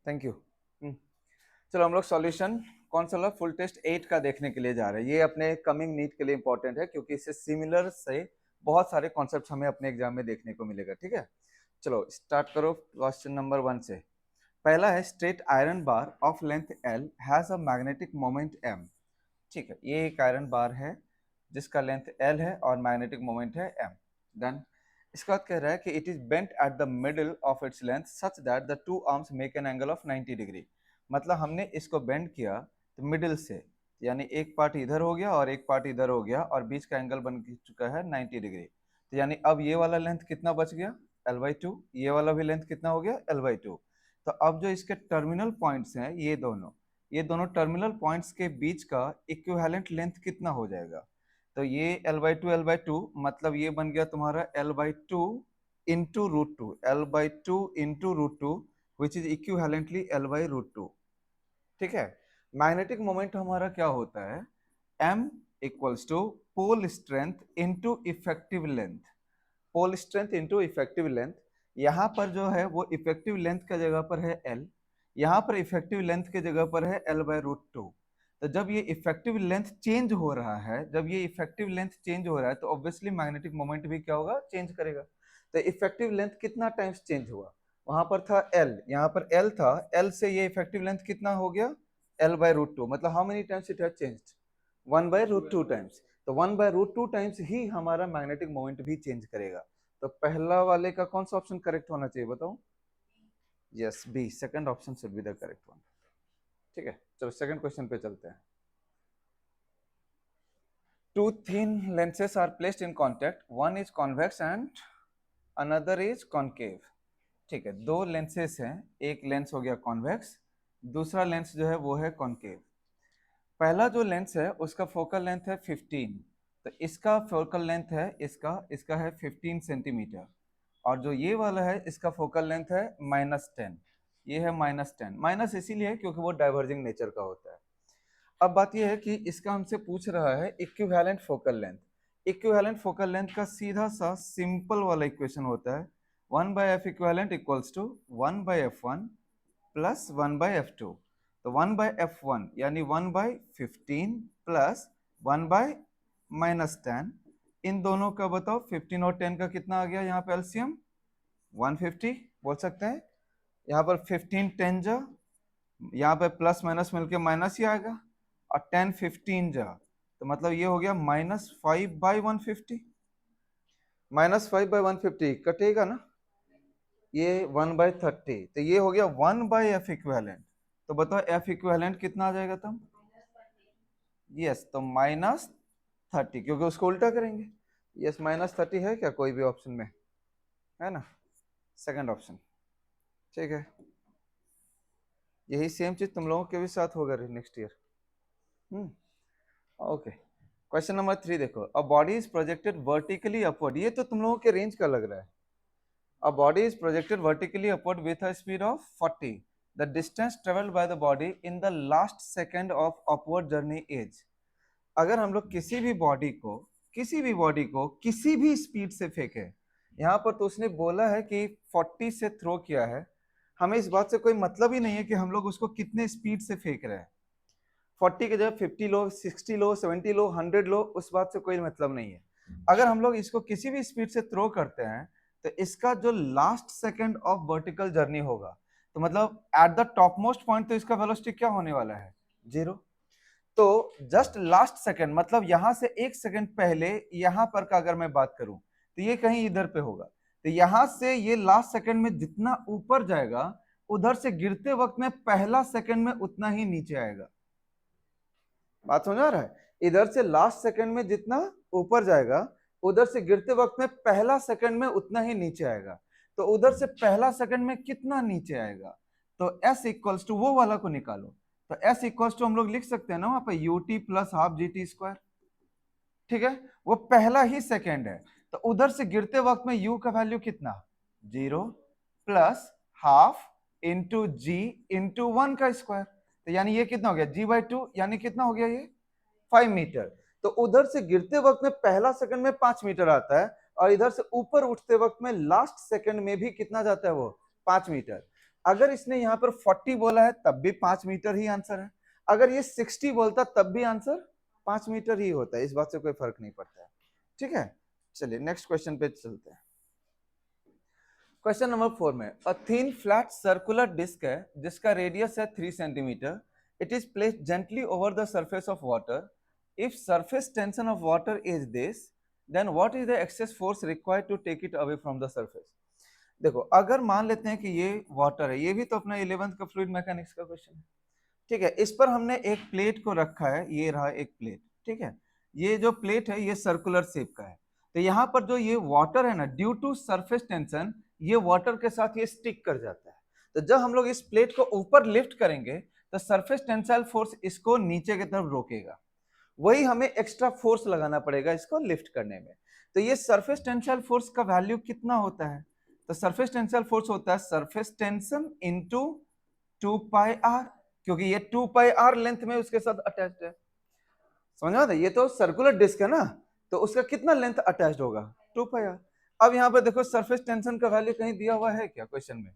Thank you. चलो हम लोग सॉल्यूशन कौन सा फुल टेस्ट 8 का देखने के लिए जा रहे हैं। ये अपने कमिंग नीट के लिए इंपॉर्टेंट है क्योंकि इससे सिमिलर से बहुत सारे कॉन्सेप्ट हमें अपने एग्जाम में देखने को मिलेगा। ठीक है, चलो स्टार्ट करो क्वेश्चन नंबर 1 से। पहला है straight iron bar of length L has a magnetic moment M. ठीक है, ये एक आयरन बार है जिसका लेंथ एल है और मैग्नेटिक मोमेंट है एम। डन। इसका बाद कह रहा है कि it is bent at the middle of its length such that the two arms make an angle of 90 degree. मतलब हमने इसको बेंड किया तो मिडिल से, यानी एक पार्ट इधर हो गया और एक पार्ट इधर हो गया और बीच का एंगल बन चुका है 90 डिग्री। तो यानी अब ये वाला लेंथ कितना बच गया, L/2। ये वाला भी लेंथ कितना हो गया, L/2। तो अब जो इसके टर्मिनल पॉइंट्स हैं ये दोनों टर्मिनल पॉइंट्स के बीच का इक्विवेलेंट लेंथ कितना हो जाएगा। तो ये L/2 मतलब ये बन गया तुम्हारा L/2 into root two, L/2 into root two which is equivalently L/√2। ठीक है, मैग्नेटिक मोमेंट हमारा क्या होता है, m equals to pole strength into effective length. Pole strength into effective length. यहाँ पर जो है वो इफेक्टिव लेंथ का जगह पर है L, यहाँ पर इफेक्टिव लेंथ के जगह पर है L/√2। तो जब ये इफेक्टिव लेंथ चेंज हो रहा है, जब ये इफेक्टिव लेंथ चेंज हो रहा है तो ऑब्वियसली मैग्नेटिक मोमेंट भी क्या होगा, चेंज करेगा। तो इफेक्टिव लेंथ कितना टाइम्स चेंज हुआ, वहां पर था L, यहाँ पर L था, L से ये इफेक्टिव लेंथ कितना हो गया, L/√2। मतलब how many times it has changed, 1/√2 times. तो 1/√2 टाइम्स ही हमारा मैग्नेटिक मोमेंट भी चेंज करेगा। तो पहला वाले का कौन सा ऑप्शन करेक्ट होना चाहिए बताओ। Yes, B, second option should be the correct one. ठीक है, चलो सेकंड क्वेश्चन पे चलते हैं। Two thin lenses are placed in contact, one is convex and another is concave। ठीक है, दो लेंसेस हैं, एक लेंस हो गया कॉन्वेक्स, दूसरा लेंस जो है वो है कॉन्केव। पहला जो लेंस है उसका फोकल लेंथ है 15, तो इसका फोकल लेंथ है इसका इसका है 15 सेंटीमीटर। और जो ये वाला है इसका फोकल लेंथ है -10, ये है -10। माइनस इसीलिए है क्योंकि वो डाइवर्जिंग नेचर का होता है। अब बात यह है कि इसका हमसे पूछ रहा है equivalent focal length. Equivalent focal length का सीधा सा सिंपल वाला इक्वेशन होता है 1/f equivalent equals to 1/f1 plus 1/f2। तो 1/f1 यानी 1/15 प्लस 1/-10। इन दोनों का बताओ 15 और 10 का कितना आ गया, यहाँ पे एलसीएम 150 बोल सकते हैं। यहाँ पर 15 10 जा, यहाँ पे प्लस माइनस मिलके माइनस ही आएगा, और 10 15 जा, तो मतलब ये हो गया -5/150। -5/150 कटेगा ना, ये 1/30, तो ये हो गया 1/f इक्विवेलेंट। तो बताओ f इक्विवेलेंट कितना आ जाएगा तब। यस, तो -30, क्योंकि उसको उल्टा करेंगे। यस, -30 है क्या कोई भी ऑप्शन में, है ना, सेकंड ऑप्शन। ठीक है, यही सेम चीज तुम लोगों के भी साथ होगा next year. Okay, question number 3 देखो। A body is projected vertically upward, ये तो तुम लोगों के रेंज का लग रहा है। A body is projected vertically upward with a speed of 40. The distance traveled by the body in the last second of upward journey is। अगर हम लोग किसी भी स्पीड से फेंके, यहाँ पर तो उसने बोला है कि 40 से थ्रो किया है, हमें इस बात से कोई मतलब ही नहीं है कि हम लोग उसको कितने स्पीड से फेंक रहे हैं। 40 के जगह 50 लो, 60 लो, 70 लो, 100 लो, उस बात से कोई मतलब नहीं है। अगर हम लोग इसको किसी भी स्पीड से थ्रो करते हैं तो इसका जो last second of vertical journey होगा, तो मतलब at the top most point तो इसका वेलोसिटी क्या होने वाला है, 0। तो जस्ट लास्ट सेकंड मतलब यहां से एक सेकंड पहले यहां पर का अगर मैं बात करूं तो ये कहीं इधर पे होगा। तो यहां से ये लास्ट सेकंड में जितना ऊपर जाएगा, उधर से गिरते वक्त में पहला सेकंड में उतना ही नीचे आएगा। बात समझ आ रहा है, इधर से लास्ट सेकंड में जितना ऊपर जाएगा, उधर से गिरते वक्त में पहला सेकंड में उतना ही नीचे आएगा। तो उधर से पहला सेकंड में कितना नीचे आएगा, तो s इक्वल्स टू वो वाला को निकालो। तो s इक्वल्स टू हम लोग लिख सकते हैं ना वहां पे ut प्लस हाफ GT²। ठीक है, वो पहला ही सेकंड है, तो उधर से गिरते वक्त में u का वैल्यू कितना, 0 प्लस हाफ इंटू जी इंटू 1 का स्क्वायर। तो यानी ये कितना हो गया, g/2, यानी कितना हो गया ये 5 मीटर। तो उधर से गिरते वक्त में पहला सेकंड में 5 मीटर आता है, और इधर से ऊपर उठते वक्त में लास्ट सेकंड में भी कितना जाता है वो 5 मीटर। अगर इसने यहाँ पर 40 बोला है तब भी 5 मीटर ही आंसर है, अगर ये 60 बोलता तब भी आंसर 5 मीटर ही होता है, इस बात से कोई फर्क नहीं पड़ता है। ठीक है, चलिए नेक्स्ट क्वेश्चन पे चलते हैं। क्वेश्चन नंबर 4 में a thin flat circular disc है जिसका रेडियस है 3 centimetre, it is placed gently over the surface of water, if surface tension of water is this then what is the excess force required to take it away from the surface. देखो अगर मान लेते हैं कि ये water है, ये भी तो अपना 11th का फ्लूइड मैकेनिक्स का क्वेश्चन है। ठीक है, इस पर हमने एक प्लेट को रखा है, ये रहा एक प्लेट। ठीक है, ये जो प्लेट है ये सर्कुलर शेप का है, तो यहाँ पर जो ये वाटर है ना, ड्यू टू सरफेस टेंशन ये वाटर के साथ ये स्टिक कर जाता है। तो जब हम लोग इस प्लेट को ऊपर लिफ्ट करेंगे तो सरफेस टेंसाइल फोर्स इसको नीचे की तरफ रोकेगा, वही हमें एक्स्ट्रा फोर्स लगाना पड़ेगा इसको लिफ्ट करने में। तो ये सरफेस टेंसाइल फोर्स का वैल्यू कितना होता है, तो सरफेस टेंसाइल फोर्स होता है surface tension into 2 pi R, क्योंकि ये 2 पाई आर लेंथ में उसके साथ अटैच्ड है। समझ में आता है, ये तो सर्कुलर डिस्क है ना, तो उसका कितना लेंथ अटैच्ड होगा 2 पाई आर। अब यहाँ पर देखो सरफेस टेंशन का वैल्यू कहीं दिया हुआ है क्या क्वेश्चन में,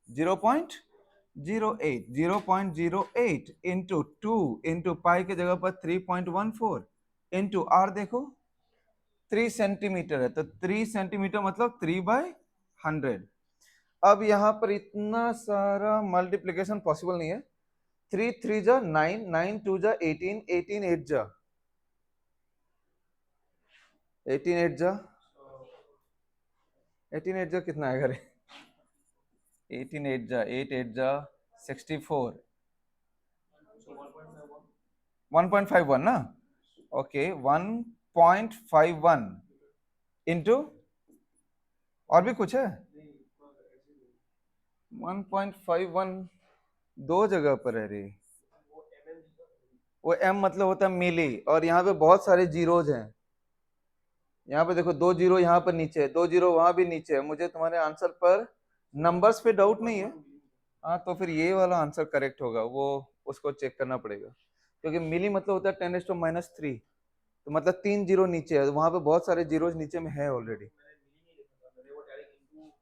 0.08 इंटू 2 इंटू पाई की जगह पर 3.14 इंटू आर देखो 3 सेंटीमीटर है, तो 3 सेंटीमीटर मतलब 3/100। अब यहाँ पर इतना सारा मल्टीप्लीकेशन पॉसिबल नहीं है, 3 3 जा 9, 9 2 जा 18, 18 8 जा 18 8 जा 18 8 जा कितना आएगा रे, 18 8 जा 8 8 जा 64, 1.51 ना, ओके 1.51 इंटू और भी कुछ है 1.51 दो जगह पर है रे, वो एम मतलब होता है मिली, और यहाँ पे बहुत सारे जीरोज हैं, यहाँ पे देखो 2 जीरो यहाँ पर नीचे है, 2 जीरो वहां भी नीचे है, मुझे तुम्हारे आंसर पर नंबर्स पे डाउट नहीं है। हाँ तो फिर ये वाला आंसर करेक्ट होगा, वो उसको चेक करना पड़ेगा, क्योंकि मिली मतलब होता है 10⁻³ तो मतलब 3 जीरो नीचे है, वहां पे बहुत सारे जीरोज नीचे में है ऑलरेडी।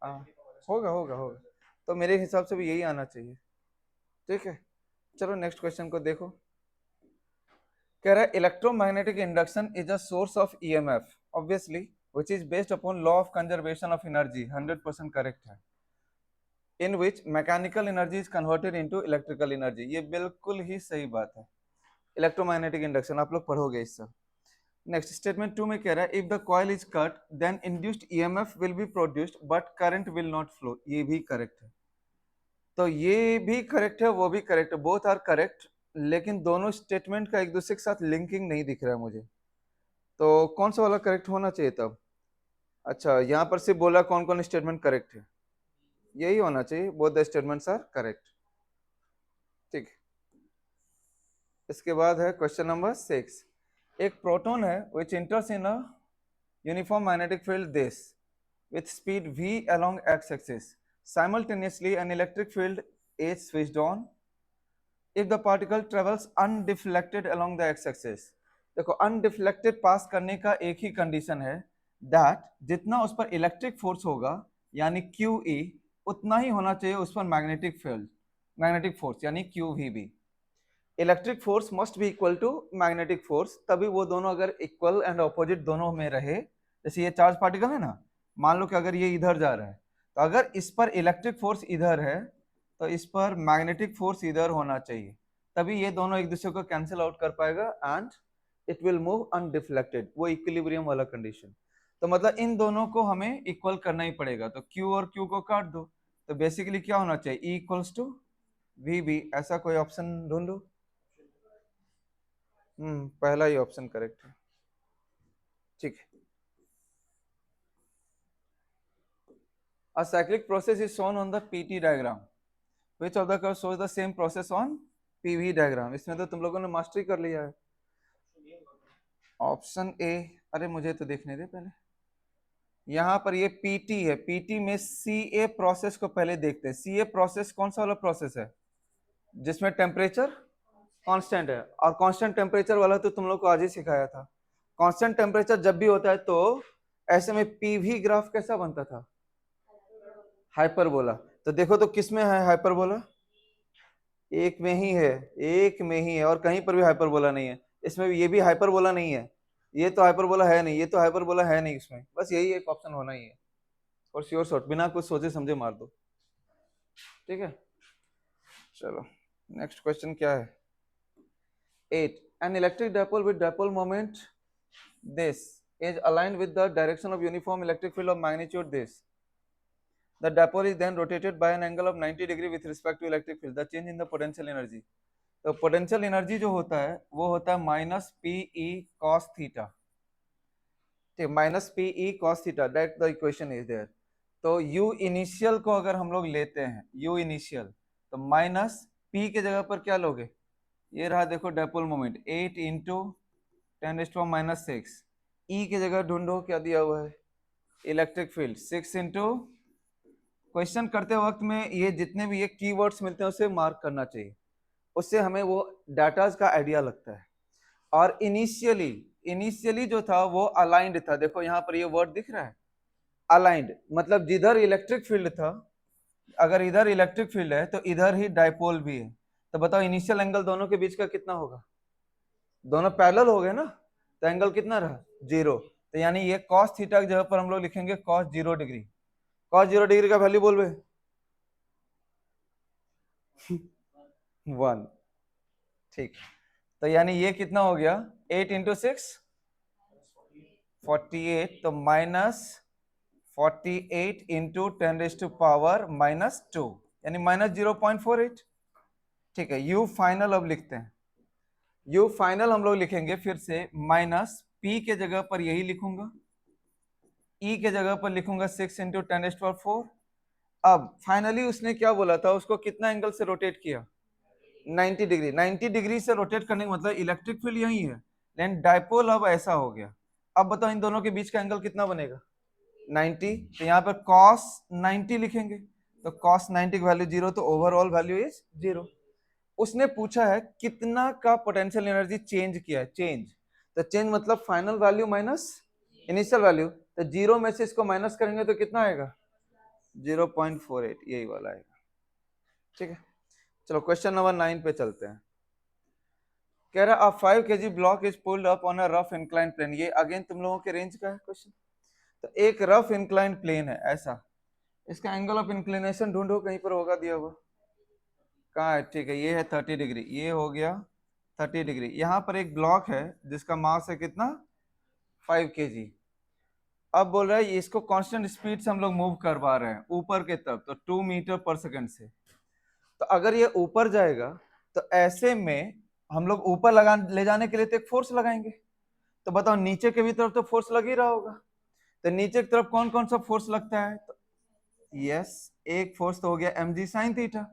हाँ होगा होगा होगा, तो मेरे हिसाब से भी यही आना चाहिए। ठीक है, चलो नेक्स्ट क्वेश्चन को देखो। कह रहा है electromagnetic induction is a source of EMF obviously which is based upon law of conservation of energy, 100% correct है, in which mechanical energy is converted into electrical energy, ये बिल्कुल ही सही बात है। इलेक्ट्रोमैग्नेटिक इंडक्शन आप लोग पढ़ोगे इस सब। नेक्स्ट स्टेटमेंट 2 में कह रहा है if the coil is cut then induced EMF will be produced but current will not flow, ये भी करेक्ट है। तो ये भी करेक्ट है, वो भी करेक्ट है, बोथ आर करेक्ट, लेकिन दोनों स्टेटमेंट का एक दूसरे के साथ लिंकिंग नहीं दिख रहा है मुझे, तो कौन सा वाला करेक्ट होना चाहिए तब। अच्छा यहाँ पर सिर्फ बोला कौन कौन स्टेटमेंट करेक्ट है, यही होना चाहिए, both the statements are correct. ठीक, इसके बाद है क्वेश्चन नंबर 6। एक प्रोटॉन है which enters in a uniform magnetic field this with speed v along x-axis. Simultaneously, an electric field is switched on if the particle travels undeflected along the x-axis. देखो undeflected पास करने का एक ही condition है, that जितना उस पर electric force होगा यानी QE उतना ही होना चाहिए उस पर मैग्नेटिक फील्ड, मैग्नेटिक फोर्स यानी QVB। Electric force must be equal to magnetic force, तभी वो दोनों अगर इक्वल एंड ऑपोजिट दोनों में रहे, जैसे ये चार्ज पार्टिकल है ना, मान लो कि अगर ये इधर जा रहा है तो अगर इस पर इलेक्ट्रिक फोर्स इधर है तो इस पर मैग्नेटिक फोर्स इधर होना चाहिए, तभी ये दोनों एक दूसरे को कैंसिल आउट कर पाएगा and it will move undeflected, वो इक्विलिब्रियम वाला कंडीशन। तो मतलब इन दोनों को हमें इक्वल करना ही पड़ेगा, तो Q और Q को काट दो, तो बेसिकली क्या होना चाहिए E इक्वल्स टू VB, ऐसा कोई ऑप्शन ढूंढो। पहला ही ऑप्शन करेक्ट है। ठीक है, a cyclic process is shown on the PT diagram, which of the curve shows the same process on PV diagram। इसमें तो तुम लोगों ने मास्टरी कर लिया है। ऑप्शन ए, अरे मुझे तो देखने दे पहले, यहाँ पर ये PT है, PT में CA प्रोसेस को पहले देखते हैं। CA प्रोसेस कौन सा वाला प्रोसेस है जिसमें टेम्परेचर कांस्टेंट है, और कांस्टेंट टेम्परेचर वाला तो तुम लोग को आज ही सिखाया था। कांस्टेंट टेम्परेचर जब भी होता है तो ऐसे में पीवी ग्राफ कैसा बनता था, हाइपरबोला। तो देखो तो किस में है हाइपरबोला, एक में ही है, एक में ही है, और कहीं पर भी हाइपरबोला नहीं है। इसमें भी ये भी हाइपरबोला नहीं है, ये तो हाइपरबोला है नहीं, ये तो हाइपरबोला है नहीं, इसमें बस यही एक ऑप्शन होना ही है। और श्योर शॉट बिना कुछ सोचे समझे मार दो, ठीक है। चलो नेक्स्ट क्वेश्चन क्या है। 8 an electric dipole with dipole moment this is aligned with the direction of uniform electric field of magnitude this. The dipole is then rotated by an angle of 90 degree with respect to electric field. The change in the potential energy. तो potential energy जो होता है वो होता है minus P E cos theta, ठीक, minus P E cos theta, that the equation is there. तो U initial को अगर हम लोग लेते हैं, यू इनिशियल, तो माइनस पी के जगह पर क्या लोगे, ये रहा देखो डाइपोल मोमेंट 8 इंटू 10⁻⁻6, ई की जगह ढूंढो क्या दिया हुआ है, इलेक्ट्रिक फील्ड 6 इंटू, क्वेश्चन करते वक्त में ये जितने भी ये कीवर्ड्स मिलते हैं उसे मार्क करना चाहिए, उससे हमें वो डाटाज का आइडिया लगता है। और इनिशियली जो था वो अलाइंड था, देखो यहाँ पर ये वर्ड दिख रहा है अलाइंड, मतलब जिधर इलेक्ट्रिक फील्ड था, अगर इधर इलेक्ट्रिक फील्ड है तो इधर ही डाइपोल भी है। तो बताओ इनिशियल एंगल दोनों के बीच का कितना होगा, दोनों पैरेलल हो गए ना, तो एंगल कितना रहा 0। तो यानी ये कॉस थीटा की जगह पर हम लोग लिखेंगे कॉस 0 डिग्री। कॉस 0 डिग्री का वैल्यू बोल 1, ठीक। तो यानी ये कितना हो गया 8 इंटू 6 48, तो माइनस 48 इंटू 10⁻⁻², यानी माइनस 0.48, ठीक है। यू फाइनल अब लिखते हैं, यू फाइनल हम लोग लिखेंगे फिर से माइनस पी के जगह पर यही लिखूंगा, ई के जगह पर लिखूंगा 6 इंटू 10⁻⁴। अब फाइनली उसने क्या बोला था, उसको कितना एंगल से रोटेट किया 90 डिग्री। 90 डिग्री से रोटेट करने का मतलब इलेक्ट्रिक फील्ड यही है, लेकिन डाइपोल अब ऐसा हो गया। अब बताओ इन दोनों के बीच का एंगल कितना बनेगा 90, तो यहाँ पर cos 90 लिखेंगे, तो cos 90 की वैल्यू 0, तो ओवरऑल वैल्यू इज 0। उसने पूछा है कितना का पोटेंशियल एनर्जी चेंज किया है, चेंज, तो चेंज मतलब final value minus initial value, तो 0 में से इसको माइनस करेंगे तो कितना आएगा 0.48, यही वाला आएगा, ठीक है। चलो क्वेश्चन नंबर 9 पे चलते हैं। कह रहा a 5 kg block is pulled up on a rough incline plane, ये अगेन तुम लोगों के रेंज का है क्वेश्चन। तो एक रफ इंक्लाइन प्लेन है ऐसा, इसका एंगल ऑफ इंक्लिनेशन ढूंढो, कहीं पर होगा दिया हुआ, कहाँ है, ठीक है, ये है 30 डिग्री, ये हो गया 30 डिग्री। यहाँ पर एक ब्लॉक है जिसका मास है कितना 5 kg। अब बोल रहा है इसको कांस्टेंट स्पीड से हम लोग मूव करवा रहे हैं ऊपर के तरफ, तो 2 मीटर पर सेकंड से। तो अगर ये ऊपर जाएगा तो ऐसे में हम लोग ऊपर लगा ले जाने के लिए तो एक फोर्स लगाएंगे, तो बताओ नीचे के भी तरफ तो फोर्स लग ही रहा होगा, तो नीचे की तरफ कौन कौन सा फोर्स लगता है, तो यस, एक फोर्स तो हो गया mg sin थीटा।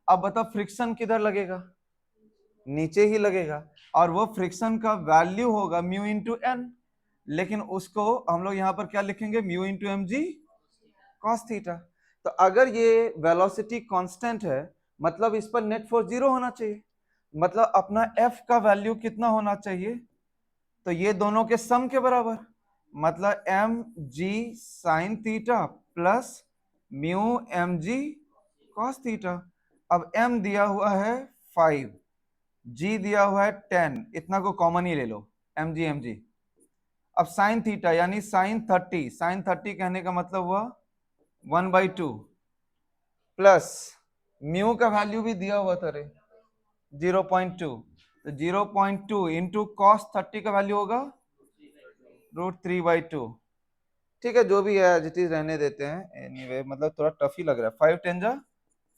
अब बताओ फ्रिक्शन किधर लगेगा, नीचे ही लगेगा, और वो फ्रिक्शन का वैल्यू होगा म्यू इंटू एन, लेकिन उसको हम लोग यहाँ पर क्या लिखेंगे mu into M G cos theta. तो अगर ये वेलोसिटी कांस्टेंट है मतलब इस पर नेट फोर्स 0 होना चाहिए, मतलब अपना F का वैल्यू कितना होना चाहिए, तो ये दोनों के सम के बराबर, मतलब M G sine theta plus mu M G cos theta. अब m दिया हुआ है 5, g दिया हुआ है 10, इतना को कॉमन ही ले लो एम जी। अब साइन थीटा यानी साइन 30, साइन 30 कहने का मतलब हुआ 1/2 प्लस म्यू का वैल्यू भी दिया हुआ था रे 0.2, तो 0.2 इंटू कॉस 30 का वैल्यू होगा √3/2, ठीक है, जो भी है एज इट इज रहने देते हैं। एनीवे मतलब थोड़ा टफ ही लग रहा है। 5 10 जा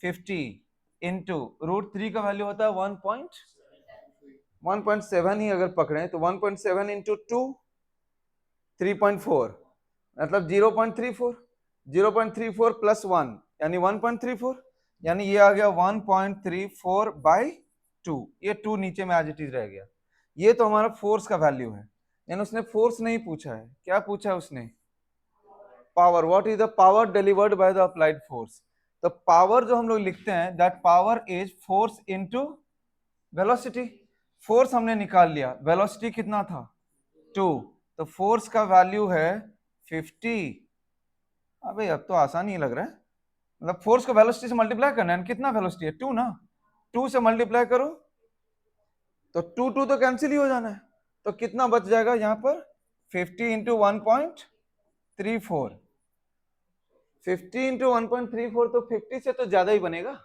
50 इंटू √3 का वैल्यू होता है 1.7 ही अगर पकड़े तो 1.7 इंटू 2 3.4, मतलब 0.34, 0.34 प्लस 1 यानी 1.34, यानी ये आ गया 1.34/2, ये 2 नीचे में एज इट इज रह गया। ये तो हमारा फोर्स का वैल्यू है, यानी उसने फोर्स नहीं पूछा है, क्या पूछा है उसने, power. What is the power delivered by the applied force. तो पावर जो हम लोग लिखते हैं that power is force into velocity. Force हमने निकाल लिया, वेलोसिटी कितना था 2, तो फोर्स का वैल्यू है 50। अबे अब तो आसान ही लग रहा है, मतलब फोर्स को वेलोसिटी से मल्टीप्लाई करना है, कितना वेलोसिटी है 2 ना, 2 से मल्टीप्लाई करो तो 2 2 तो कैंसिल ही हो जाना है, तो कितना बच जाएगा यहाँ पर 50 इंटू 1.34, 50 इंटू 1.34 तो 50 से तो ज्यादा ही बनेगा।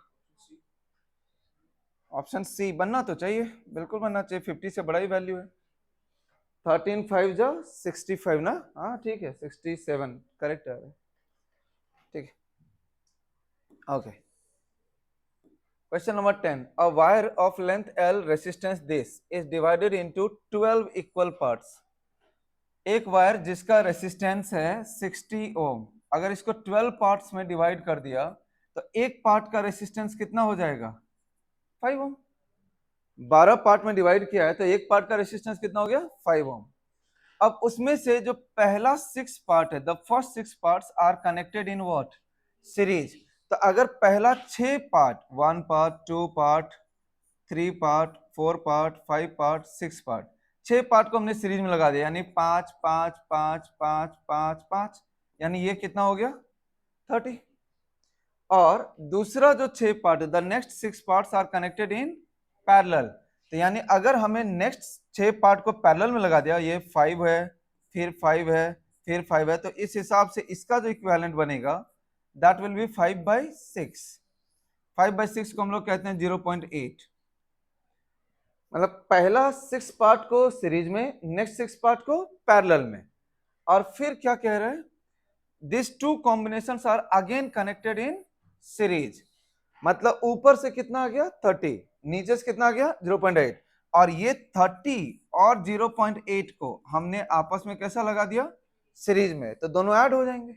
ऑप्शन सी बनना तो चाहिए, बिल्कुल बनना चाहिए, 50 से बड़ा ही वैल्यू है। 13 5 जा 65 ना, हाँ ठीक है 67 करेक्ट है, ठीक है okay. Question number 10. A wire of length L resistance this is divided into 12 equal parts. एक वायर जिसका रेसिस्टेंस है 60 ओम, अगर इसको 12 पार्ट्स में डिवाइड कर दिया तो एक पार्ट का रेसिस्टेंस कितना हो जाएगा 5 ओम। 12 पार्ट में डिवाइड किया है तो एक पार्ट का रेसिस्टेंस कितना हो गया 5 ओम। अब उसमें से जो पहला 6 पार्ट है, the first 6 parts are connected in what series. तो अगर पहला 6 part 1 part 2 part 3 part 4 part 5 part 6 part, 6 part को हमने सीरीज में लगा दिया, यानी 5 5 5 5 5 5, यानी ये कितना हो गया 30। और दूसरा जो 6 पार्ट है, the next 6 parts are connected in parallel. तो यानी अगर हमें नेक्स्ट 6 पार्ट को पैरेलल में लगा दिया, ये 5 है फिर 5 है फिर 5 है, तो इस हिसाब से इसका जो इक्विवेलेंट बनेगा दैट विल बी 5/6। 5/6 को हम लोग कहते हैं 0.8। मतलब पहला 6 पार्ट को सीरीज में, नेक्स्ट 6 पार्ट को पैरेलल में, और फिर क्या कह रहे हैं this two combinations are again connected in series. मतलब ऊपर से कितना आ गया 30, नीचे से कितना आ गया 0.8, और ये 30 और 0.8 को हमने आपस में कैसा लगा दिया सीरीज में, तो दोनों ऐड हो जाएंगे।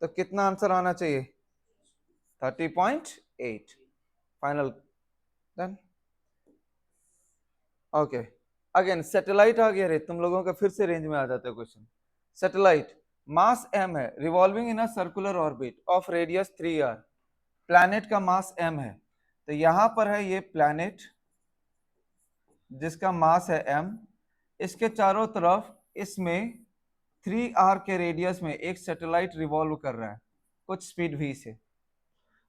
तो कितना आंसर आना चाहिए 30.8। Final done okay. Again satellite आ गया रे, तुम लोगों का फिर से रेंज में आ जाता है क्वेश्चन। सैटेलाइट मास m है, revolving in a circular orbit of radius 3r। Planet का मास m है, तो यहां पर है ये प्लैनेट जिसका मास है m, इसके चारों तरफ इसमें 3r के रेडियस में एक सैटेलाइट रिवॉल्व कर रहा है कुछ स्पीड v से।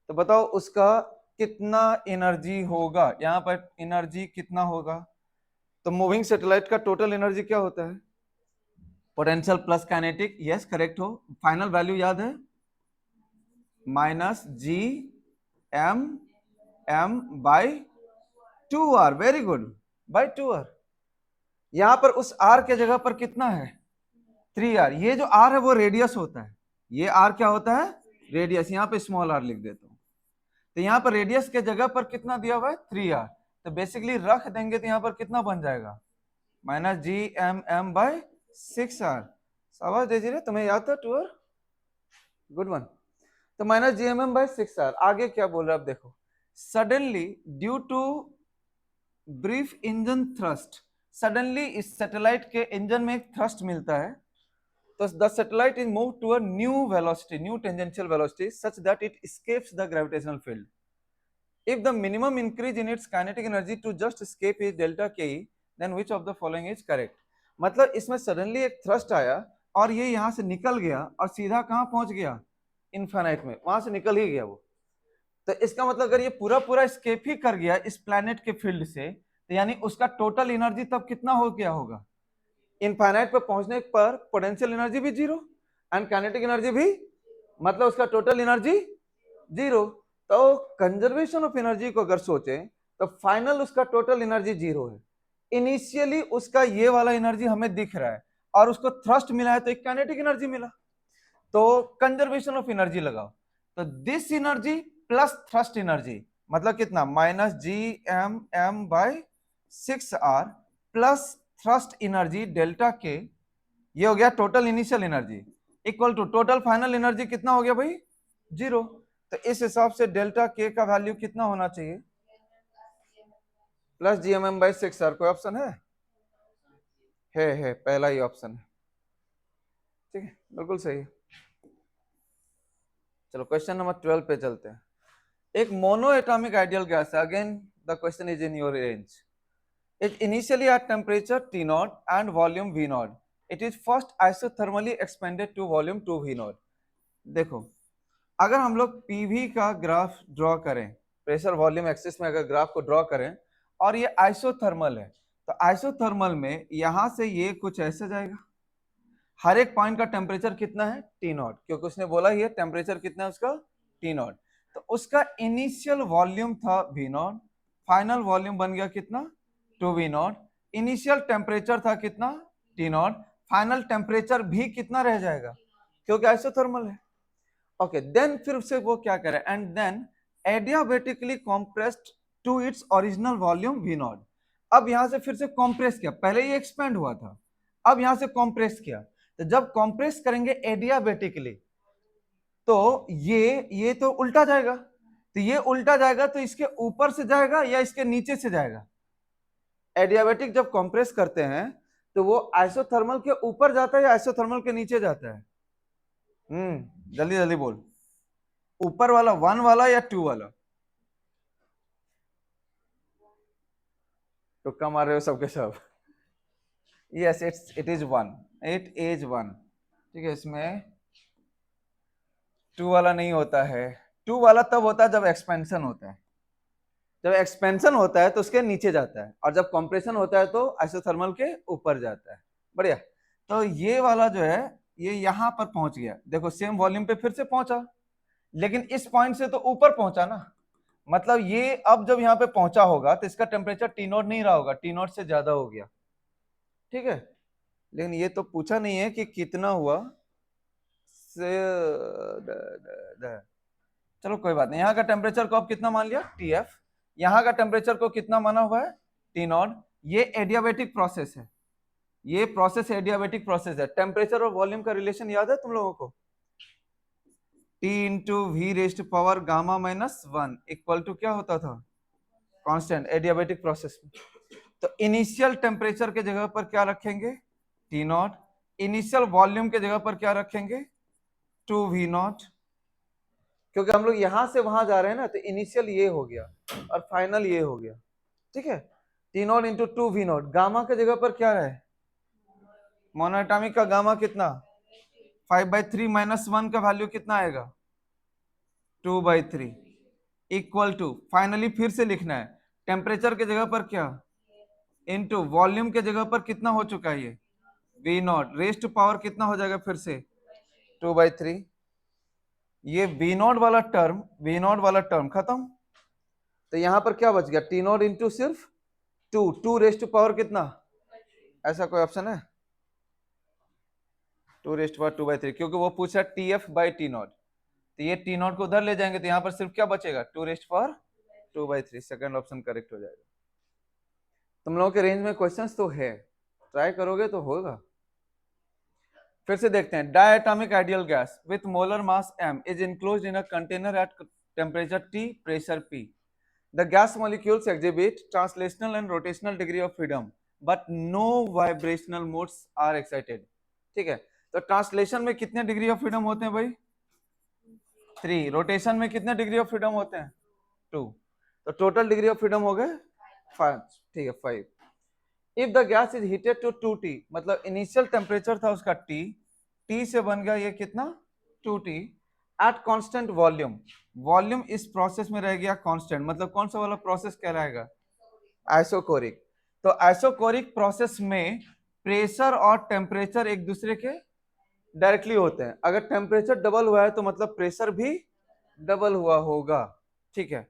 तो बताओ उसका कितना एनर्जी होगा, यहाँ पर एनर्जी कितना होगा। तो मूविंग सैटेलाइट का टोटल एनर्जी क्या होता है potential plus kinetic, yes correct हो। फाइनल वैल्यू याद है -G(m)m/2r, very good, bye 2r। यहां पर उस r के जगह पर कितना है 3r, ये जो r है वो रेडियस होता है, ये r क्या होता है रेडियस, यहाँ पे स्मॉल r लिख देता हूं। तो यहाँ पर रेडियस के जगह पर कितना दिया हुआ है 3r, तो बेसिकली रख देंगे तो यहाँ पर कितना बन जाएगा -G(m)m/6r। शाबाश देजी, तुम्हें याद था 2r, गुड वन। तो -G(m)m/6r। आगे क्या बोल रहा है अब देखो, suddenly due to brief engine thrust, suddenly इस सैटेलाइट के इंजन में एक थ्रस्ट मिलता है, तो the satellite is move to a new velocity, new tangential velocity such that it escapes the gravitational field. If the minimum increase in its kinetic energy to just escape is delta Ke, then which of the following is correct। मतलब इसमें suddenly एक thrust आया और ये यहाँ से निकल गया और सीधा कहाँ पहुंच गया इनफाइनाइट में, वहां से निकल ही गया वो। तो इसका मतलब अगर ये पूरा पूरा स्केप ही कर गया इस प्लैनेट के फील्ड से, तो यानी उसका टोटल एनर्जी तब कितना हो गया होगा इनफाइनाइट पे पहुंचने पर पोटेंशियल एनर्जी भी जीरो एंड काइनेटिक एनर्जी भी, मतलब उसका टोटल एनर्जी जीरो। तो कंजर्वेशन ऑफ एनर्जी को अगर सोचें तो फाइनल उसका टोटल एनर्जी जीरो है। इनिशियली उसका ये वाला एनर्जी हमें दिख रहा है और उसको थ्रस्ट मिला है तो एक काइनेटिक एनर्जी मिला, तो कंजर्वेशन ऑफ एनर्जी लगाओ, तो this energy plus thrust energy मतलब कितना -G(m)m/6r plus thrust energy delta के, ये हो गया total initial energy, equal to total final energy कितना हो गया भाई जीरो। तो इस हिसाब से डेल्टा के का वैल्यू कितना होना चाहिए +G(m)m/6r। कोई ऑप्शन है पहला ही ऑप्शन है, ठीक है बिल्कुल सही है। चलो क्वेश्चन नंबर 12 पे चलते हैं। एक मोनो एटॉमिक आइडियल गैस है, again the question is in your range. It initially at temperature T0 and volume V0, it is first isothermally expanded to volume 2 V0। देखो अगर हम लोग पीवी का ग्राफ ड्रॉ करें, प्रेशर वॉल्यूम एक्सिस में अगर graph को ड्रॉ करें, और ये आइसोथर्मल है, तो आइसोथर्मल में यहां से ये कुछ ऐसे जाएगा। हर एक पॉइंट का टेम्परेचर कितना है, टी नॉट, क्योंकि उसने बोला ही है टेम्परेचर कितना है उसका, टी नॉट। तो उसका इनिशियल वॉल्यूम था वी नॉट, फाइनल वॉल्यूम बन गया कितना, two V naught. Initial temperature था कितना, टी नॉट, फाइनल टेम्परेचर भी कितना रह जाएगा, क्योंकि आइसोथर्मल है। ओके, देन फिर से वो क्या करे, and then adiabatically compressed to its original volume V naught. अब यहां से फिर से कॉम्प्रेस किया, पहले ये एक्सपेंड हुआ था, अब यहां से कॉम्प्रेस किया। तो जब कॉम्प्रेस करेंगे एडियाबेटिकली, तो ये तो उल्टा जाएगा, तो ये उल्टा जाएगा तो इसके ऊपर से जाएगा या इसके नीचे से जाएगा। एडियाबेटिक जब कंप्रेस करते हैं तो वो आइसोथर्मल के ऊपर जाता है या आइसोथर्मल के नीचे जाता है? जल्दी जल्दी बोल, ऊपर वाला 1 वाला या 2 वाला? तुक्का मार रहे हो सबके सब? Yes, it is 1, it is 1। ठीक है, इसमें 2 वाला नहीं होता है। 2 वाला तब होता है जब एक्सपेंशन होता है, जब एक्सपेंशन होता है तो उसके नीचे जाता है, और जब कंप्रेशन होता है तो आइसोथर्मल के ऊपर जाता है। बढ़िया। तो ये वाला जो है ये यहां पर पहुंच गया, देखो सेम वॉल्यूम पे फिर से पहुंचा, लेकिन इस पॉइंट से तो ऊपर पहुंचा ना, मतलब ये अब जब यहाँ पे पहुंचा होगा तो इसका टेम्परेचर टी नॉट नहीं रहा होगा, टी नॉट से ज्यादा हो गया। ठीक है, लेकिन ये तो पूछा नहीं है कि कितना हुआ से चलो कोई बात नहीं, यहाँ का टेम्परेचर को अब कितना मान लिया, टी एफ, यहाँ का टेम्परेचर को कितना माना हुआ है, टी नॉट। ये एडियाबेटिक प्रोसेस है, ये प्रोसेस एडियाबेटिक प्रोसेस है। टेम्परेचर और वॉल्यूम का रिलेशन याद है तुम लोगों को, T into V raised power gamma minus 1 equal to क्या होता था, कांस्टेंट, एडियाबेटिक प्रोसेस में। तो इनिशियल टेम्परेचर के जगह पर क्या रखेंगे, टी नॉट, इनिशियल वॉल्यूम के जगह पर क्या रखेंगे, 2 वी नॉट, क्योंकि हम लोग यहां से वहां जा रहे हैं ना, तो इनिशियल ये हो गया और फाइनल ये हो गया। ठीक है, T naught into 2 V naught. Gamma के जगह पर क्या रहे, मोनोएटॉमिक का गामा कितना, 5/3 माइनस 1 का वैल्यू कितना आएगा, 2/3 इक्वल टू, फाइनली फिर से लिखना है, टेम्परेचर के जगह पर क्या, इनटू वॉल्यूम के जगह पर कितना हो चुका है ये, V naught, raise to power कितना हो जाएगा फिर से, 2/3। ये वी नॉट वाला टर्म, वी नॉट वाला टर्म खत्म, तो यहां पर क्या बच गया, टी नॉट इंटू सिर्फ 2 रेस टू पावर कितना, ऐसा कोई ऑप्शन है, 2 रेस टू पावर 2/3, क्योंकि वो पूछा T F by T naught, तो ये टी नॉट को उधर ले जाएंगे तो यहाँ पर सिर्फ क्या बचेगा, 2 rest power 2/3, second option correct हो जाएगा। तुम लोगों के रेंज में क्वेश्चंस तो है, ट्राई करोगे तो होगा। फिर से देखते हैं, diatomic ideal gas with molar mass m is enclosed in a container at temperature T, pressure P. The gas molecules exhibit translational and rotational degree of freedom, but no vibrational modes are excited. ठीक है, तो translation में कितने degree of freedom होते हैं भाई, 3, rotation में कितने डिग्री ऑफ फ्रीडम होते हैं, 2, तो टोटल डिग्री ऑफ फ्रीडम हो गए 5। ठीक है, 5। If the gas is heated to 2T, मतलब इनिशियल टेम्परेचर था उसका T से बन गया ये कितना, 2T at constant volume, volume इस प्रोसेस में रह गया कांस्टेंट, मतलब कौन सा वाला प्रोसेस कहलाएगा, आइसोकोरिक। तो आइसोकोरिक प्रोसेस में प्रेशर और टेम्परेचर एक दूसरे के डायरेक्टली होते हैं, अगर टेम्परेचर डबल हुआ है तो मतलब प्रेशर भी डबल हुआ होगा। ठीक है,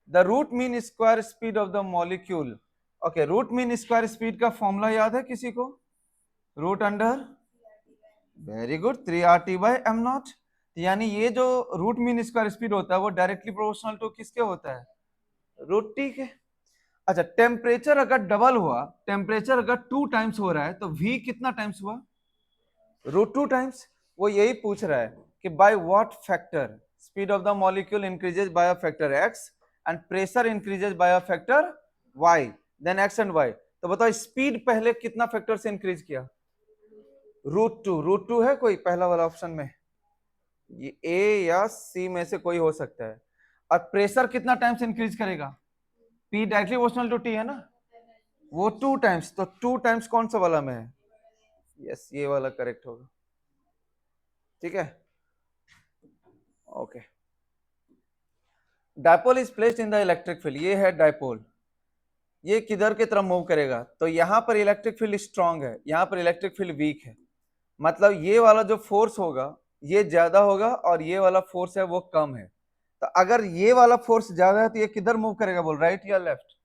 the root mean square speed of the molecule, okay, root mean square speed का फॉर्मूला याद है किसी को, root under, very good, 3RT/m0। यानी ये जो रूट मीन स्क्वायर स्पीड होता है वो डायरेक्टली प्रोपोर्शनल टू किसके होता है, रूट टी के। अच्छा, टेम्परेचर अगर डबल हुआ, टेम्परेचर अगर 2 टाइम्स हो रहा है तो v कितना टाइम्स हुआ, √2 टाइम्स। वो यही पूछ रहा है कि by what factor speed of the molecule increases by a factor x and pressure increases by a factor y, then x and y। तो बताओ स्पीड पहले कितना फैक्टर से इंक्रीज किया, √2 है कोई पहला वाला ऑप्शन में, ये ए या सी में से कोई हो सकता है। और प्रेशर कितना टाइम्स इंक्रीज करेगा, P directly proportional to T है ना, वो 2 टाइम्स, तो 2 टाइम्स कौन सा वाला में है, यस ये वाला करेक्ट होगा। ठीक है, okay. Dipole is placed in the electric field, ये है डायपोल, ये किधर की तरफ मूव करेगा, तो यहाँ पर इलेक्ट्रिक फील्ड स्ट्रांग है, यहाँ पर इलेक्ट्रिक फील्ड वीक है, मतलब ये वाला जो फोर्स होगा ये ज्यादा होगा और ये वाला फोर्स है वो कम है। तो अगर ये वाला फोर्स ज्यादा है तो ये किधर मूव करेगा, बोल राइट या लेफ्ट?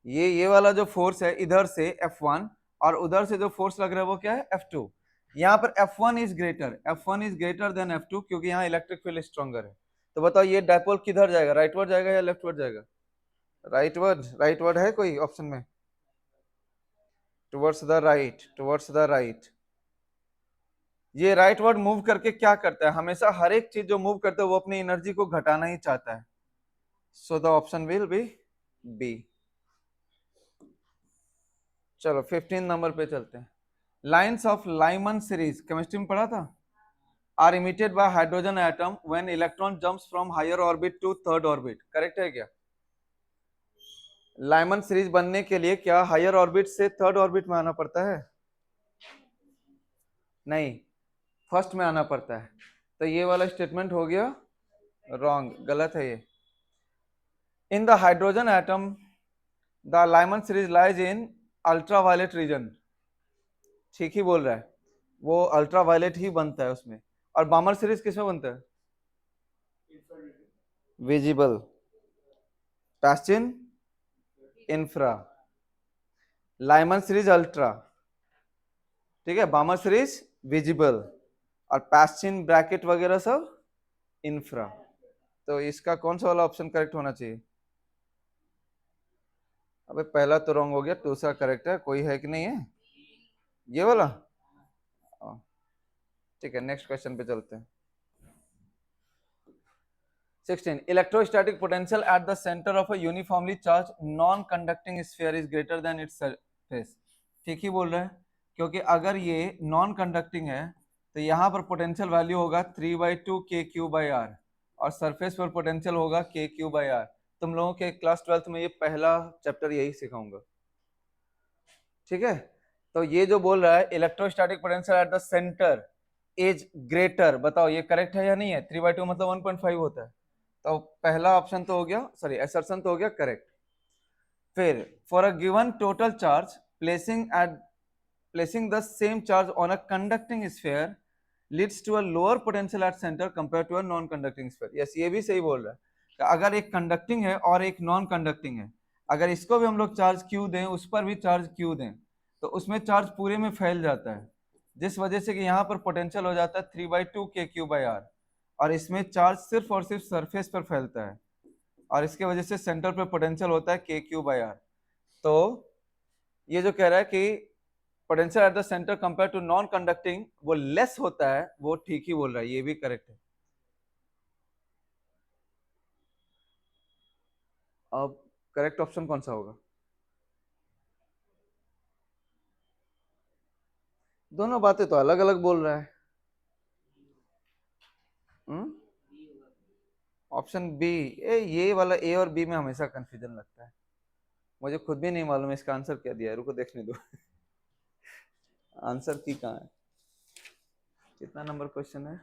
ये वाला जो फोर्स है इधर से F1 और उधर से जो फोर्स लग रहा है वो क्या है, F2। यहाँ पर F1 is greater, F1 is greater than F2 क्योंकि यहाँ इलेक्ट्रिक फील्ड स्ट्रॉन्गर है। तो बताओ ये डायपोल किधर जाएगा, राइटवर्ड जाएगा या लेफ्टवर्ड जाएगा? राइटवर्ड, राइटवर्ड है कोई ऑप्शन में? Towards the right, towards the right. ये राइटवर्ड मूव करके क्या करता है, हमेशा हर एक चीज जो मूव करता है वो अपनी एनर्जी को घटाना ही चाहता है। So the option will be B. चलो 15 नंबर पे चलते हैं। Lines of Lyman series chemistry में पढ़ा था, are emitted by hydrogen atom when electron jumps from higher orbit to third orbit, correct है क्या? लाइमन सीरीज बनने के लिए क्या हायर ऑर्बिट से थर्ड ऑर्बिट में आना पड़ता है? नहीं, फर्स्ट में आना पड़ता है। तो ये वाला स्टेटमेंट हो गया रॉन्ग, गलत है ये। In the hydrogen atom the Lyman series lies in ultraviolet region, ठीक ही बोल रहा है, वो अल्ट्रावायलेट ही बनता है उसमें। और बामर सीरीज किसमें बनता है? Visible, Paschen, infra, Lyman series ultra, ठीक है, बामर सीरीज विजिबल और पैस्टिन ब्रैकेट वगैरह सब इंफ्रा। तो इसका कौन सा वाला ऑप्शन करेक्ट होना चाहिए? अबे पहला तो रॉन्ग हो गया, दूसरा करेक्ट है, कोई है कि नहीं है ये वाला? ठीक है, नेक्स्ट क्वेश्चन पे चलते हैं। 16 electrostatic potential at the center of a uniformly charged non-conducting sphere is greater than its surface, ठीक ही बोल रहा है, क्योंकि अगर ये नॉन कंडक्टिंग है तो यहाँ पर पोटेंशियल वैल्यू होगा 3/2 KQ/R और सरफेस पर पोटेंशियल होगा KQ/R। तुम लोगों के क्लास 12th में ये पहला चैप्टर यही सिखाऊंगा, ठीक है। तो ये जो बोल रहा है electrostatic potential at the centre is greater, बताओ ये करेक्ट है या नहीं है? 3/2 मतलब 1.5 होता है, तो पहला ऑप्शन तो हो गया, सॉरी असर्शन तो हो गया करेक्ट। फिर for a given total charge placing the same charge on a conducting sphere leads to a lower potential at centre compare to a non conducting sphere. Yes, ये भी सही बोल रहा है कि अगर एक कंडक्टिंग है और एक नॉन कंडक्टिंग है, अगर इसको भी हम लोग चार्ज क्यू दें, उस पर भी चार्ज क्यू दें, तो उसमें चार्ज पूरे में फैल जाता है, जिस वजह से कि यहाँ पर पोटेंशियल हो जाता है 3/2 KQ/R और इसमें चार्ज सिर्फ और सिर्फ सरफेस पर फैलता है और इसके वजह से सेंटर पर पोटेंशियल होता है KQ/R। तो ये जो कह रहा है कि potential at the centre compare to non conducting वो लेस होता है, वो ठीक ही बोल रहा है, ये भी करेक्ट है। अब करेक्ट ऑप्शन कौन सा होगा? दोनों बातें तो अलग अलग बोल रहा है। ऑप्शन बी, ये वाला ए और बी में हमेशा कंफ्यूजन लगता है, मुझे खुद भी नहीं मालूम इसका आंसर क्या दिया है, रुको देखने दो आंसर की कहाँ है, कितना नंबर क्वेश्चन है?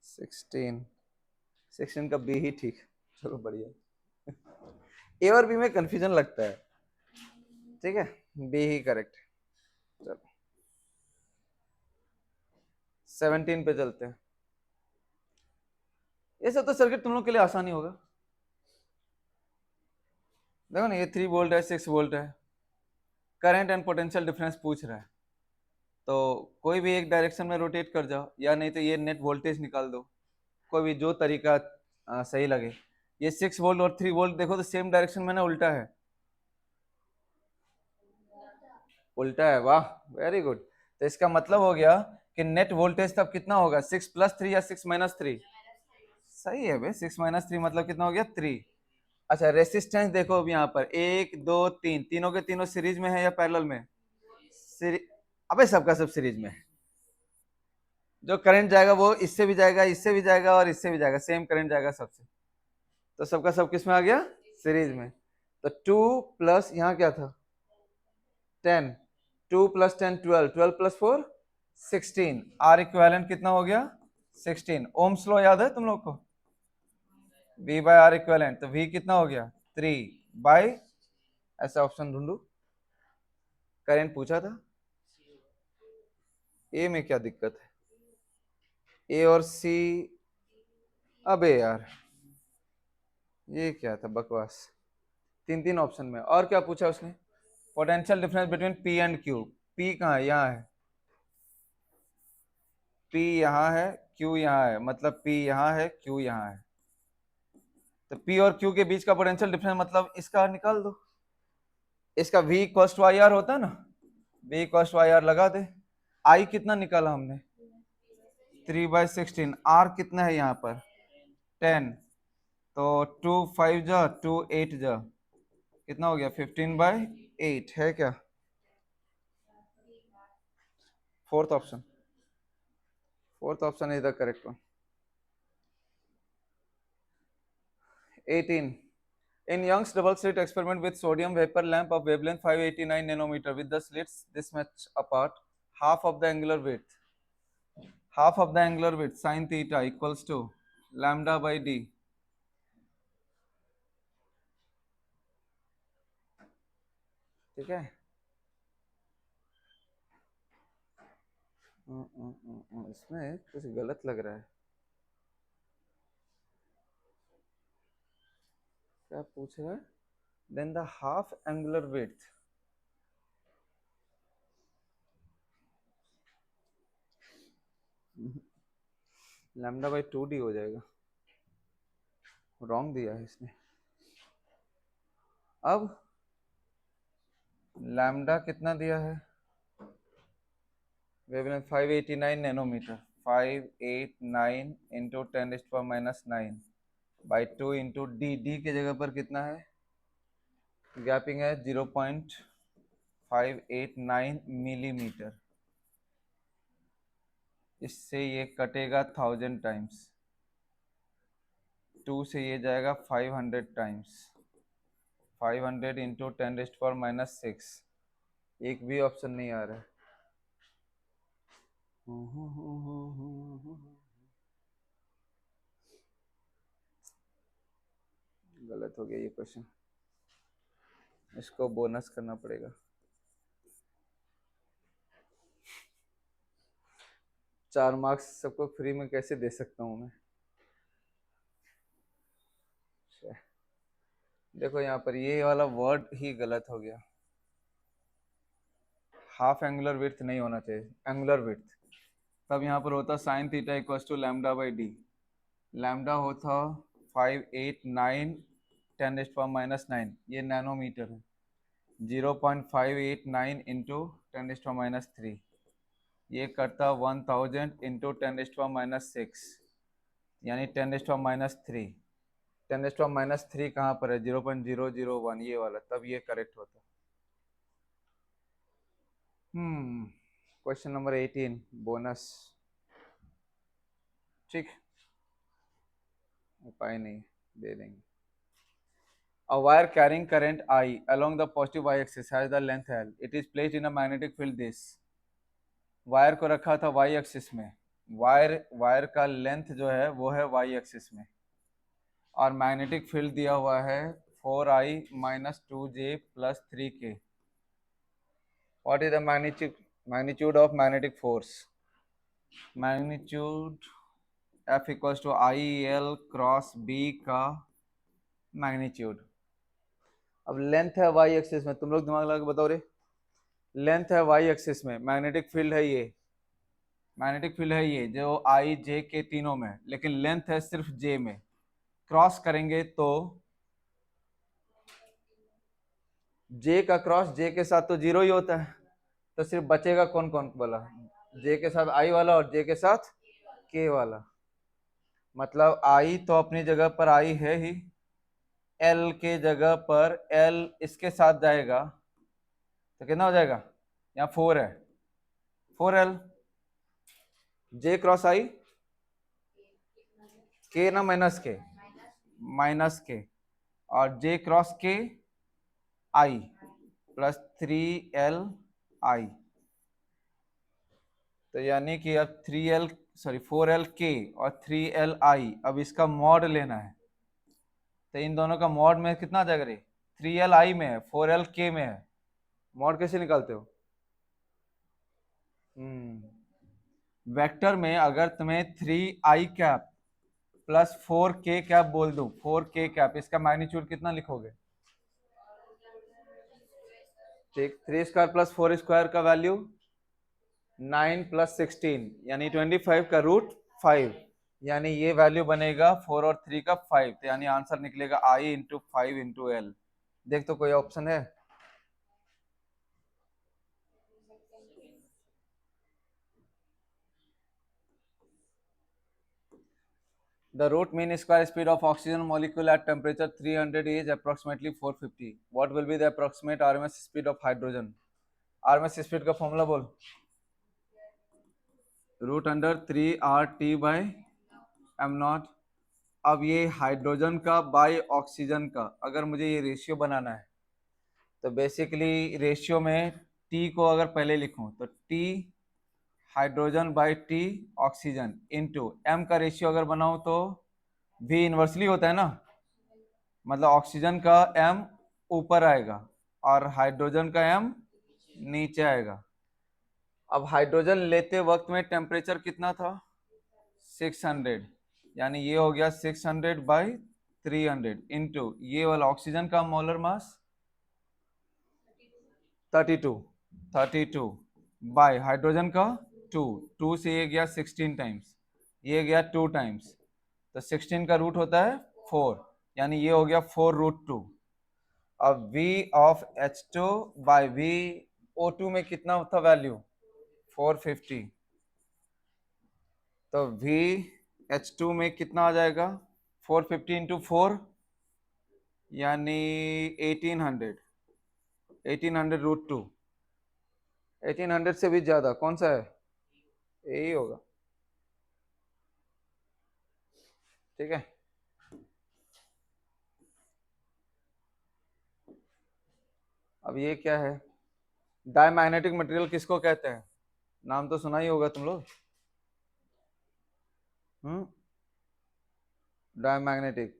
16, 16 का बी ही ठीक, चलो बढ़िया ए और बी में कंफ्यूजन लगता है, ठीक है, बी ही करेक्ट। चलो 17 पे चलते हैं। ये सब तो सर्किट तुम लोग के लिए आसानी होगा, देखो ना, ये 3 वोल्ट है, 6 वोल्ट है, करंट एंड पोटेंशियल डिफरेंस पूछ रहा है, तो कोई भी एक डायरेक्शन में रोटेट कर जाओ या नहीं तो ये नेट वोल्टेज निकाल दो, कोई भी जो तरीका सही लगे। ये 6 वोल्ट और 3 वोल्ट देखो तो सेम डायरेक्शन में ना उल्टा है, उल्टा है, वाह वेरी गुड। तो इसका मतलब हो गया कि नेट वोल्टेज तब कितना होगा, 6+3 या 6-3? सही है भाई, 6-3 मतलब कितना हो गया, 3। अच्छा रेसिस्टेंस देखो अब यहाँ पर 1 2 3, तीनों के तीनों सीरीज में है या पैरेलल में? अबे सबका सब सीरीज में है, जो करंट जाएगा वो इससे भी जाएगा, इससे भी जाएगा और इससे भी जाएगा, सेम करंट जाएगा सबसे, तो सबका सब किस में आ गया, सीरीज में। तो 2 प्लस यहाँ क्या था 10, 2 + 10 12, 12 + 4 16, आर इक्विवेलेंट कितना हो गया 16। ओम्स लॉ याद है तुम लोग को? V बाय आर इक्वलेंट, तो V कितना हो गया 3 बाय, ऐसा ऑप्शन ढूंढू। करंट पूछा था, ए में क्या दिक्कत है, ए और सी। अबे यार, ये क्या था बकवास। तीन तीन ऑप्शन में, और क्या पूछा उसने, potential difference between P and Q. P कहाँ है, यहाँ है, पी यहाँ है, क्यू यहाँ है, मतलब पी यहाँ है, क्यू यहाँ है। तो पी और क्यू के बीच का पोटेंशियल डिफरेंस मतलब इसका निकाल दो। इसका v equals to I R होता है ना, v equals to I R लगा दे। आई कितना निकाला हमने, 3/16। आर कितना है यहाँ पर 10, तो 2 5 जा 2 8 जा, कितना हो गया 15/8 है क्या, fourth option. Fourth option is the correct one. 18, in Young's double slit experiment with sodium vapor lamp of wavelength 589 nanometer with the slits this much apart, half of the angular width, sin theta equals to lambda by d। ठीक है, इसमें कुछ गलत लग रहा है, क्या पूछ रहा है, then the half angular width, lambda by 2d हो जाएगा, रॉन्ग दिया है इसने। अब लैम्डा कितना दिया है, wavelength 589 nanometre, 589 into 10⁻⁹ by 2 into D, D के जगह पर कितना है, गैपिंग है 0.589 मिलीमीटर। इससे ये कटेगा 1000 टाइम्स, 2 से ये जाएगा 500 टाइम्स, 500 इंटू 10⁻⁶। एक भी ऑप्शन नहीं आ रहा है। गलत हो गया ये क्वेश्चन, इसको बोनस करना पड़ेगा। चार मार्क्स सबको फ्री में कैसे दे सकता हूँ मैं। देखो यहाँ पर ये वाला वर्ड ही गलत हो गया, हाफ एंगुलर विड्थ नहीं होना चाहिए, एंगुलर विड्थ। तब यहाँ पर होता sine theta equals to lambda by D, lambda होता 589 10⁻⁹, ये नैनोमीटर है, 0.589 इंटू 10⁻⁻3, ये करता 1000 इंटू 10⁻⁶, यानी 10⁻3। 10⁻³ कहाँ पर है, 0.001, ये वाला, तब ये करेक्ट होता। क्वेश्चन नंबर 18 बोनस, ठीक, उपाय नहीं, दे देंगे। A wire carrying current I along the positive y axis has the length L. It is placed in a magnetic field this. Wire को रखा था y एक्सिस में, वायर का लेंथ जो है वो है y एक्सिस में, और मैग्नेटिक फील्ड दिया हुआ है 4i - 2j + 3k। What is the magnitude of magnetic force? Magnitude F equals to IL cross B का मैग्नीट्यूड। अब लेंथ है y एक्सिस में, तुम लोग दिमाग लगा के बताओ रे, लेंथ है y एक्सिस में, मैग्नेटिक फील्ड है ये, मैग्नेटिक फील्ड है ये जो I J के तीनों में, लेकिन लेंथ है सिर्फ J में। क्रॉस करेंगे तो J का क्रॉस J के साथ तो 0 ही होता है, तो सिर्फ बचेगा कौन कौन वाला, J के साथ I वाला और J के साथ K वाला। मतलब I तो अपनी जगह पर I है ही, L के जगह पर L इसके साथ जाएगा, तो कितना हो जाएगा, यहाँ 4 है, 4L, J cross I K ना माइनस के, और J cross K I plus 3LI, तो यानी कि अब 4LK और 3LI, अब इसका मॉड लेना है, तो इन दोनों का मॉड में कितना आ जाएगा रे? 3l i में है, 4l k में है। मॉड कैसे निकालते हो? वेक्टर में अगर तुम्हें 3i cap plus 4k cap बोल दूं, 4k कैप, इसका मैग्नीट्यूड कितना लिखोगे? ठीक, 3 स्क्वायर प्लस 4 स्क्वायर का वैल्यू 9 प्लस 16 यानी 25 का रूट 5, यानी ये वैल्यू बनेगा 4 और 3 का 5, तो यानी आंसर निकलेगा i इंटू 5 इंटू एल। देख तो कोई ऑप्शन है? The root mean square speed of oxygen molecule at temperature 300 is approximately 450. What will be the approximate RMS speed of hydrogen? RMS speed का फॉर्मूला बोल। Root under 3 RT/m0। अब ये hydrogen का by oxygen का अगर मुझे ये रेशियो बनाना है तो बेसिकली रेशियो में T को अगर पहले लिखूं तो T hydrogen bye T oxygen into M का रेशियो अगर बनाऊं तो V इन्वर्सली होता है ना, मतलब ऑक्सीजन का M ऊपर आएगा और हाइड्रोजन का M नीचे आएगा। अब हाइड्रोजन लेते वक्त में टेम्परेचर कितना था? 600, यानी ये हो गया 600/300 इंटू ये वाला ऑक्सीजन का मोलर मास 32 बाय हाइड्रोजन का 2 से ये गया 16 टाइम्स, ये गया 2 टाइम्स, तो 16 का रूट होता है 4, यानी ये हो गया 4√2। अब V of H2 bye V O2 में कितना था वैल्यू? 450, तो V H2 में कितना आ जाएगा? 450 इंटू 4 यानी 1800√2। 1800 से भी ज्यादा कौन सा है? यही होगा। ठीक है, अब ये क्या है? डायमैग्नेटिक मटेरियल किसको कहते हैं? नाम तो सुना ही होगा तुम लोग। डायमैग्नेटिक,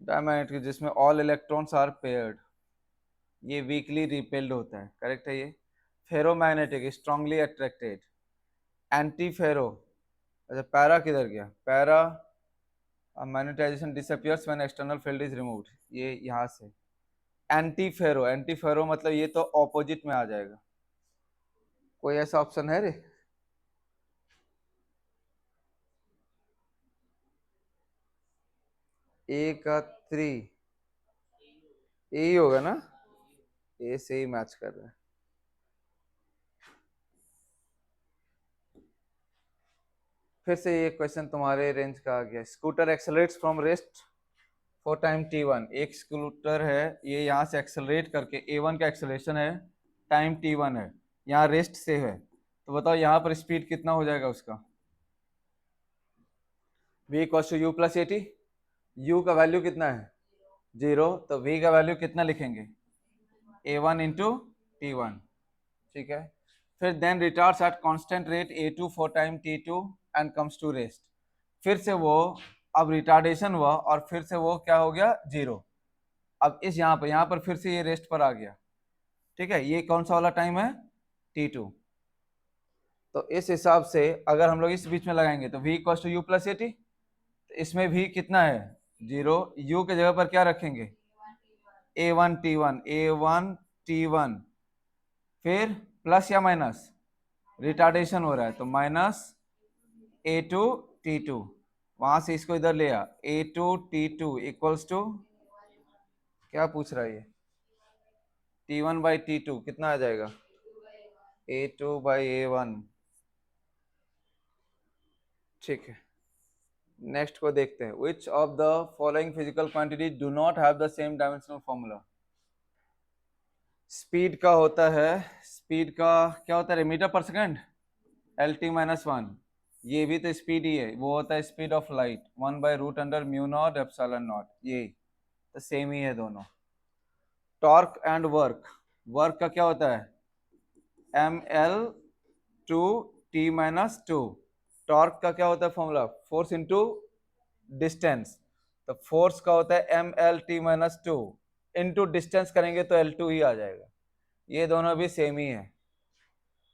डायमैग्नेटिक जिसमें ऑल इलेक्ट्रॉन्स आर पेयर्ड, ये वीकली रिपेल्ड होता है, करेक्ट है ये। Ferromagnetic, strongly attracted. Anti ferro, अच्छा पैरा किधर गया? Para magnetisation disappears when external field is removed, ये यहाँ से। एंटी फेरो, एंटी फेरो मतलब ये तो ऑपोजिट में आ जाएगा। कोई ऐसा ऑप्शन है रे? ए का 3, यही होगा ना? ए से ही मैच कर रहा है। फिर से ये क्वेश्चन तुम्हारे रेंज का आ गया। Scooter accelerates from rest for time t1। एक स्कूटर है, ये यहाँ से एक्सेलरेट करके a1 का एक्सेलरेशन है, टाइम t1 है, यहाँ रेस्ट से है, तो बताओ यहाँ पर स्पीड कितना हो जाएगा उसका? v equals to U plus A. u का वैल्यू कितना है? 0, तो v का वैल्यू कितना लिखेंगे? a1 into t1। ठीक है, फिर then retards at constant rate a2 for time t2 and comes to rest. फिर से वो, अब रिटार्डेशन हुआ और फिर से वो क्या हो गया? 0। अब इस यहाँ पर फिर से ये रेस्ट पर आ गया। ठीक है, ये कौन सा वाला टाइम है? t2। तो इस हिसाब से अगर हम लोग इस बीच में लगाएंगे तो v equals to U plus A, इसमें v कितना है? 0। u के जगह पर क्या रखेंगे? a1 t1 फिर प्लस या माइनस? रिटार्डेशन हो रहा है तो माइनस a2 t2, वहां से इसको इधर ले आ, a2 t2 इक्वल्स टू, क्या पूछ रहा है ये? t1/t2 कितना आ जाएगा? a2/a1। ठीक है, नेक्स्ट को देखते हैं। Which of the following physical quantity do not have the same dimensional formula? Speed का होता है, स्पीड का क्या होता है? मीटर पर सेकंड, LT-1। ये भी तो स्पीड ही है, वो होता है स्पीड ऑफ लाइट 1/√μ0 ये तो सेम ही है दोनों। टॉर्क एंड वर्क, वर्क का क्या होता है? ml/2t-2। टॉर्क का क्या होता है फॉर्मूला? फोर्स इंटू डिस्टेंस, तो फोर्स का होता है mL_T-2, इनटू डिस्टेंस करेंगे तो L2 ही आ जाएगा। ये दोनों भी सेम ही है।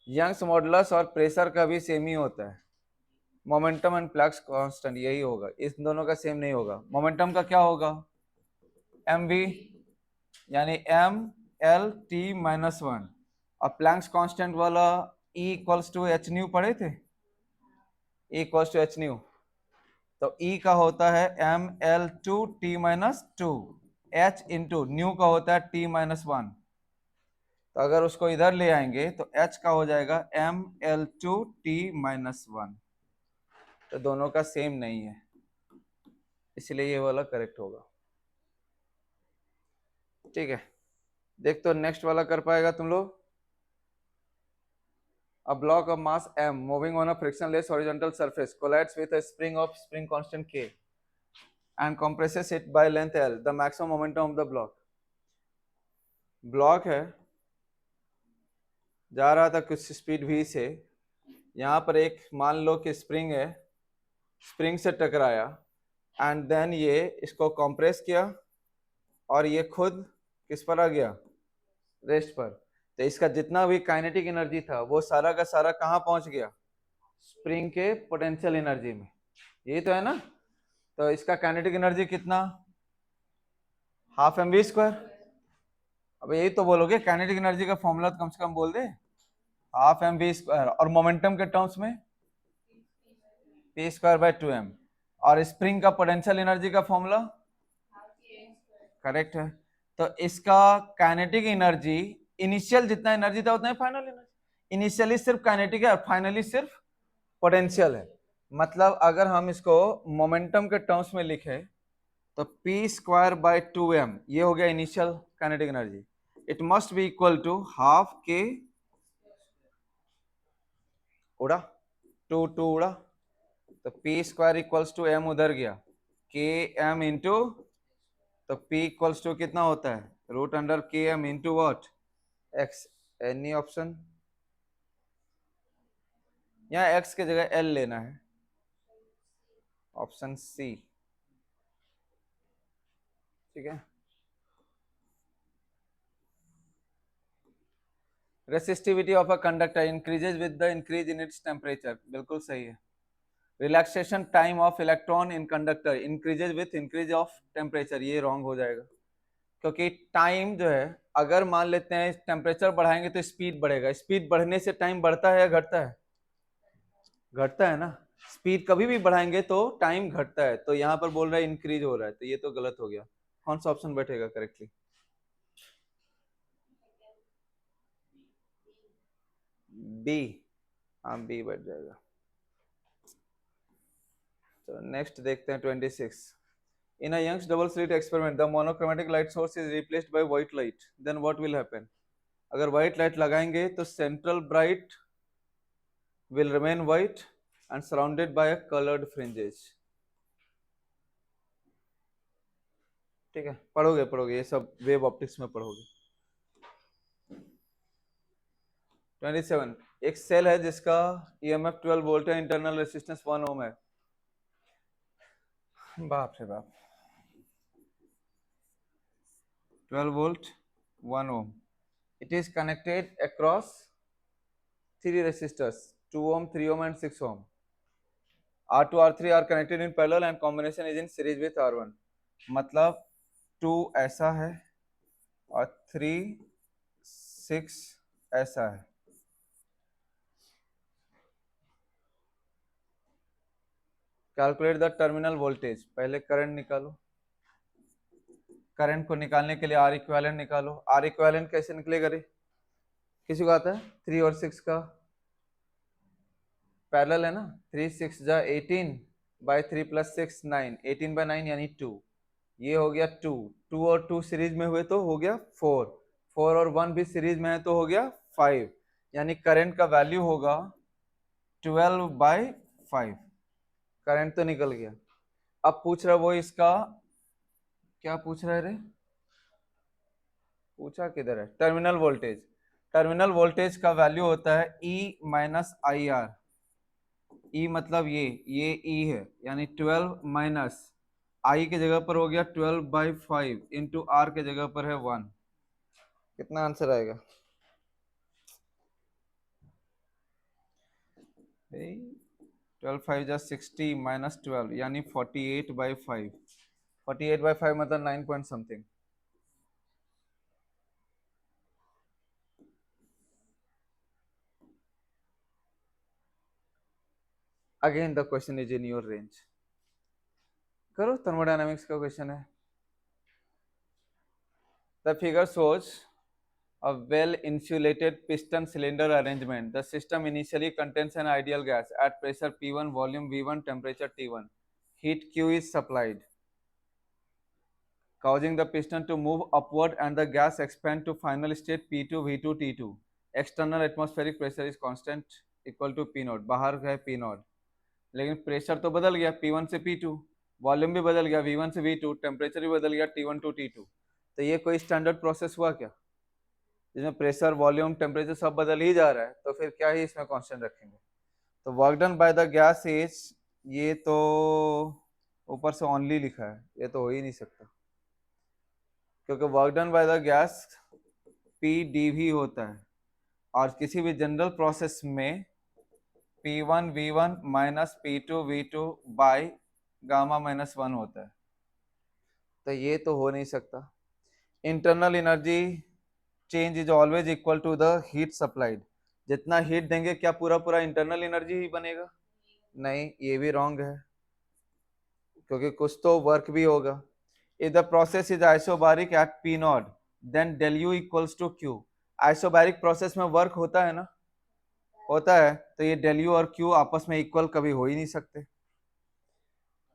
यंग्स मॉडुलस और प्रेशर का भी सेम ही होता है। मोमेंटम एंड फ्लक्स कांस्टेंट यही होगा, इस दोनों का सेम नहीं होगा। मोमेंटम का क्या होगा, mv यानी mL_T-1, और प्लैंक्स कांस्टेंट वाला E equals to H nu पढ़े थे, E equals to H nu. तो E का होता है mL2T-2, H इंटू न्यू का होता है T-1। तो अगर उसको इधर ले आएंगे तो H का हो जाएगा mL2T-1। तो दोनों का सेम नहीं है, इसलिए ये वाला करेक्ट होगा। ठीक है, देख तो नेक्स्ट वाला कर पाएगा तुम लोग। A block of mass m moving on a frictionless horizontal surface collides with a spring of spring constant k and compresses it by length L. The maximum momentum of the block. Block है, जा रहा था कुछ speed v से, यहाँ पर एक मान लो कि स्प्रिंग है, स्प्रिंग से टकराया एंड देन ये इसको कंप्रेस किया और ये खुद किस पर आ गया, रेस्ट पर। तो इसका जितना भी काइनेटिक एनर्जी था वो सारा का सारा कहाँ पहुंच गया, स्प्रिंग के पोटेंशियल एनर्जी में। यही तो है ना। तो इसका काइनेटिक एनर्जी कितना, हाफ mv²। अब यही तो बोलोगे, काइनेटिक एनर्जी का फॉर्मूला कम से कम बोल दे, हाफ mv²। और मोमेंटम के टर्म्स में p²/2m। और स्प्रिंग का पोटेंशियल एनर्जी का फॉर्मूला करेक्ट है। तो इसका काइनेटिक एनर्जी इनिशियल जितना एनर्जी था उतना ही फाइनल एनर्जी। इनिशियली सिर्फ काइनेटिक है और फाइनली सिर्फ पोटेंशियल है। मतलब अगर हम इसको मोमेंटम के टर्म्स में लिखे तो p²/2m ये हो गया initial kinetic energy. It must be equal to half k, उड़ा 2 उड़ा, तो p² इक्वल्स टू m उधर गया, km इंटू, तो p इक्वल्स टू कितना होता है, √km into what, x। Any option, यहाँ x की जगह l लेना है, ऑप्शन सी। ठीक है। Resistivity of a conductor increases with the increase in its temperature, बिल्कुल सही है। Relaxation time of electron in conductor increases with increase of temperature, ये रॉन्ग हो जाएगा। क्योंकि टाइम जो है, अगर मान लेते हैं टेम्परेचर बढ़ाएंगे तो स्पीड बढ़ेगा, स्पीड बढ़ने से टाइम बढ़ता है या घटता है, घटता है ना। स्पीड कभी भी बढ़ाएंगे तो टाइम घटता है, तो यहाँ पर बोल रहा है इंक्रीज हो रहा है, तो ये तो गलत हो गया। कौन सा ऑप्शन बैठेगा करेक्टली, बी। हाँ बी बैठ जाएगा। तो नेक्स्ट देखते हैं 26। In a Young's double slit experiment, the monochromatic light source is replaced by white light. Then what will happen? अगर white light लगाएंगे तो central bright will remain white and surrounded by a colored fringes. ठीक है, पढ़ोगे पढ़ोगे ये सब wave optics में पढ़ोगे। 27, एक सेल है जिसका EMF 12 वोल्ट है, इंटरनल रेजिस्टेंस 1 ओम है। बाप रे बाप, 12 volt 1 ohm. It is connected across 3 resistors 2 ohm 3 ohm and 6 ohm. R2 R3 are connected in parallel and combination is in series with R1. मतलब 2 ऐसा है और 3 6 ऐसा है। कैलकुलेट द टर्मिनल वोल्टेज, पहले करंट निकालो। करंट को निकालने के लिए R इक्विवेलेंट निकालो। R इक्विवेलेंट कैसे निकलेगा रे, किसी को आता है? 3 और 6 का पैरेलल है ना, 3 6 जा 18 बाय 3 प्लस 6 9, 18/9 यानी 2। ये हो गया 2, 2 और 2 सीरीज में हुए तो हो गया 4, 4 और 1 भी सीरीज में है तो हो गया 5, यानी करंट का वैल्यू होगा 12/5। करंट तो निकल गया। अब पूछ रहा वो इसका क्या पूछ रहा है रे, पूछा किधर है, टर्मिनल वोल्टेज। टर्मिनल वोल्टेज का वैल्यू होता है E माइनस IR। E मतलब ये E है, यानी 12 माइनस आई की जगह पर हो गया 12/5 इंटू आर के जगह पर है 1। कितना आंसर आएगा? 12×5 = 60 माइनस 12 यानी 48/5। 48/5 मतलब 9 point something. Again the question is in your range. करो, थर्मोडायनामिक्स का क्वेश्चन है। The figure shows a well insulated piston cylinder arrangement. The system initially contains an ideal gas at pressure P1, volume V1, temperature T1. Heat Q is supplied, causing the piston to move upward and the gas expand to final state P2, V2, T2. External atmospheric pressure is constant equal to P not. बाहर है P not, लेकिन pressure तो बदल गया P1 से P2, volume भी बदल गया V1 से V2, टेम्परेचर भी बदल गया T1 टू T2। तो ये कोई स्टैंडर्ड प्रोसेस हुआ क्या, जिसमें प्रेशर, वॉल्यूम, टेम्परेचर सब बदल ही जा रहा है? तो फिर क्या ही इसमें कांस्टेंट रखेंगे? तो work done by the gas is, ये तो ऊपर से ओनली लिखा है, ये तो हो ही नहीं सकता, क्योंकि work done by the gas PdV होता है, और किसी भी जनरल प्रोसेस में P1 V1 minus P2 V2 by gamma minus 1 होता है। तो ये तो हो नहीं सकता। Internal energy change is always equal to the heat supplied. जितना हीट देंगे क्या पूरा पूरा इंटरनल एनर्जी ही बनेगा? नहीं, ये भी रॉन्ग है, क्योंकि कुछ तो वर्क भी होगा। If the process is isobaric at P naught then del U equals to Q। Isobaric process में वर्क होता है ना, होता है, तो ये डेल U और Q आपस में इक्वल कभी हो ही नहीं सकते।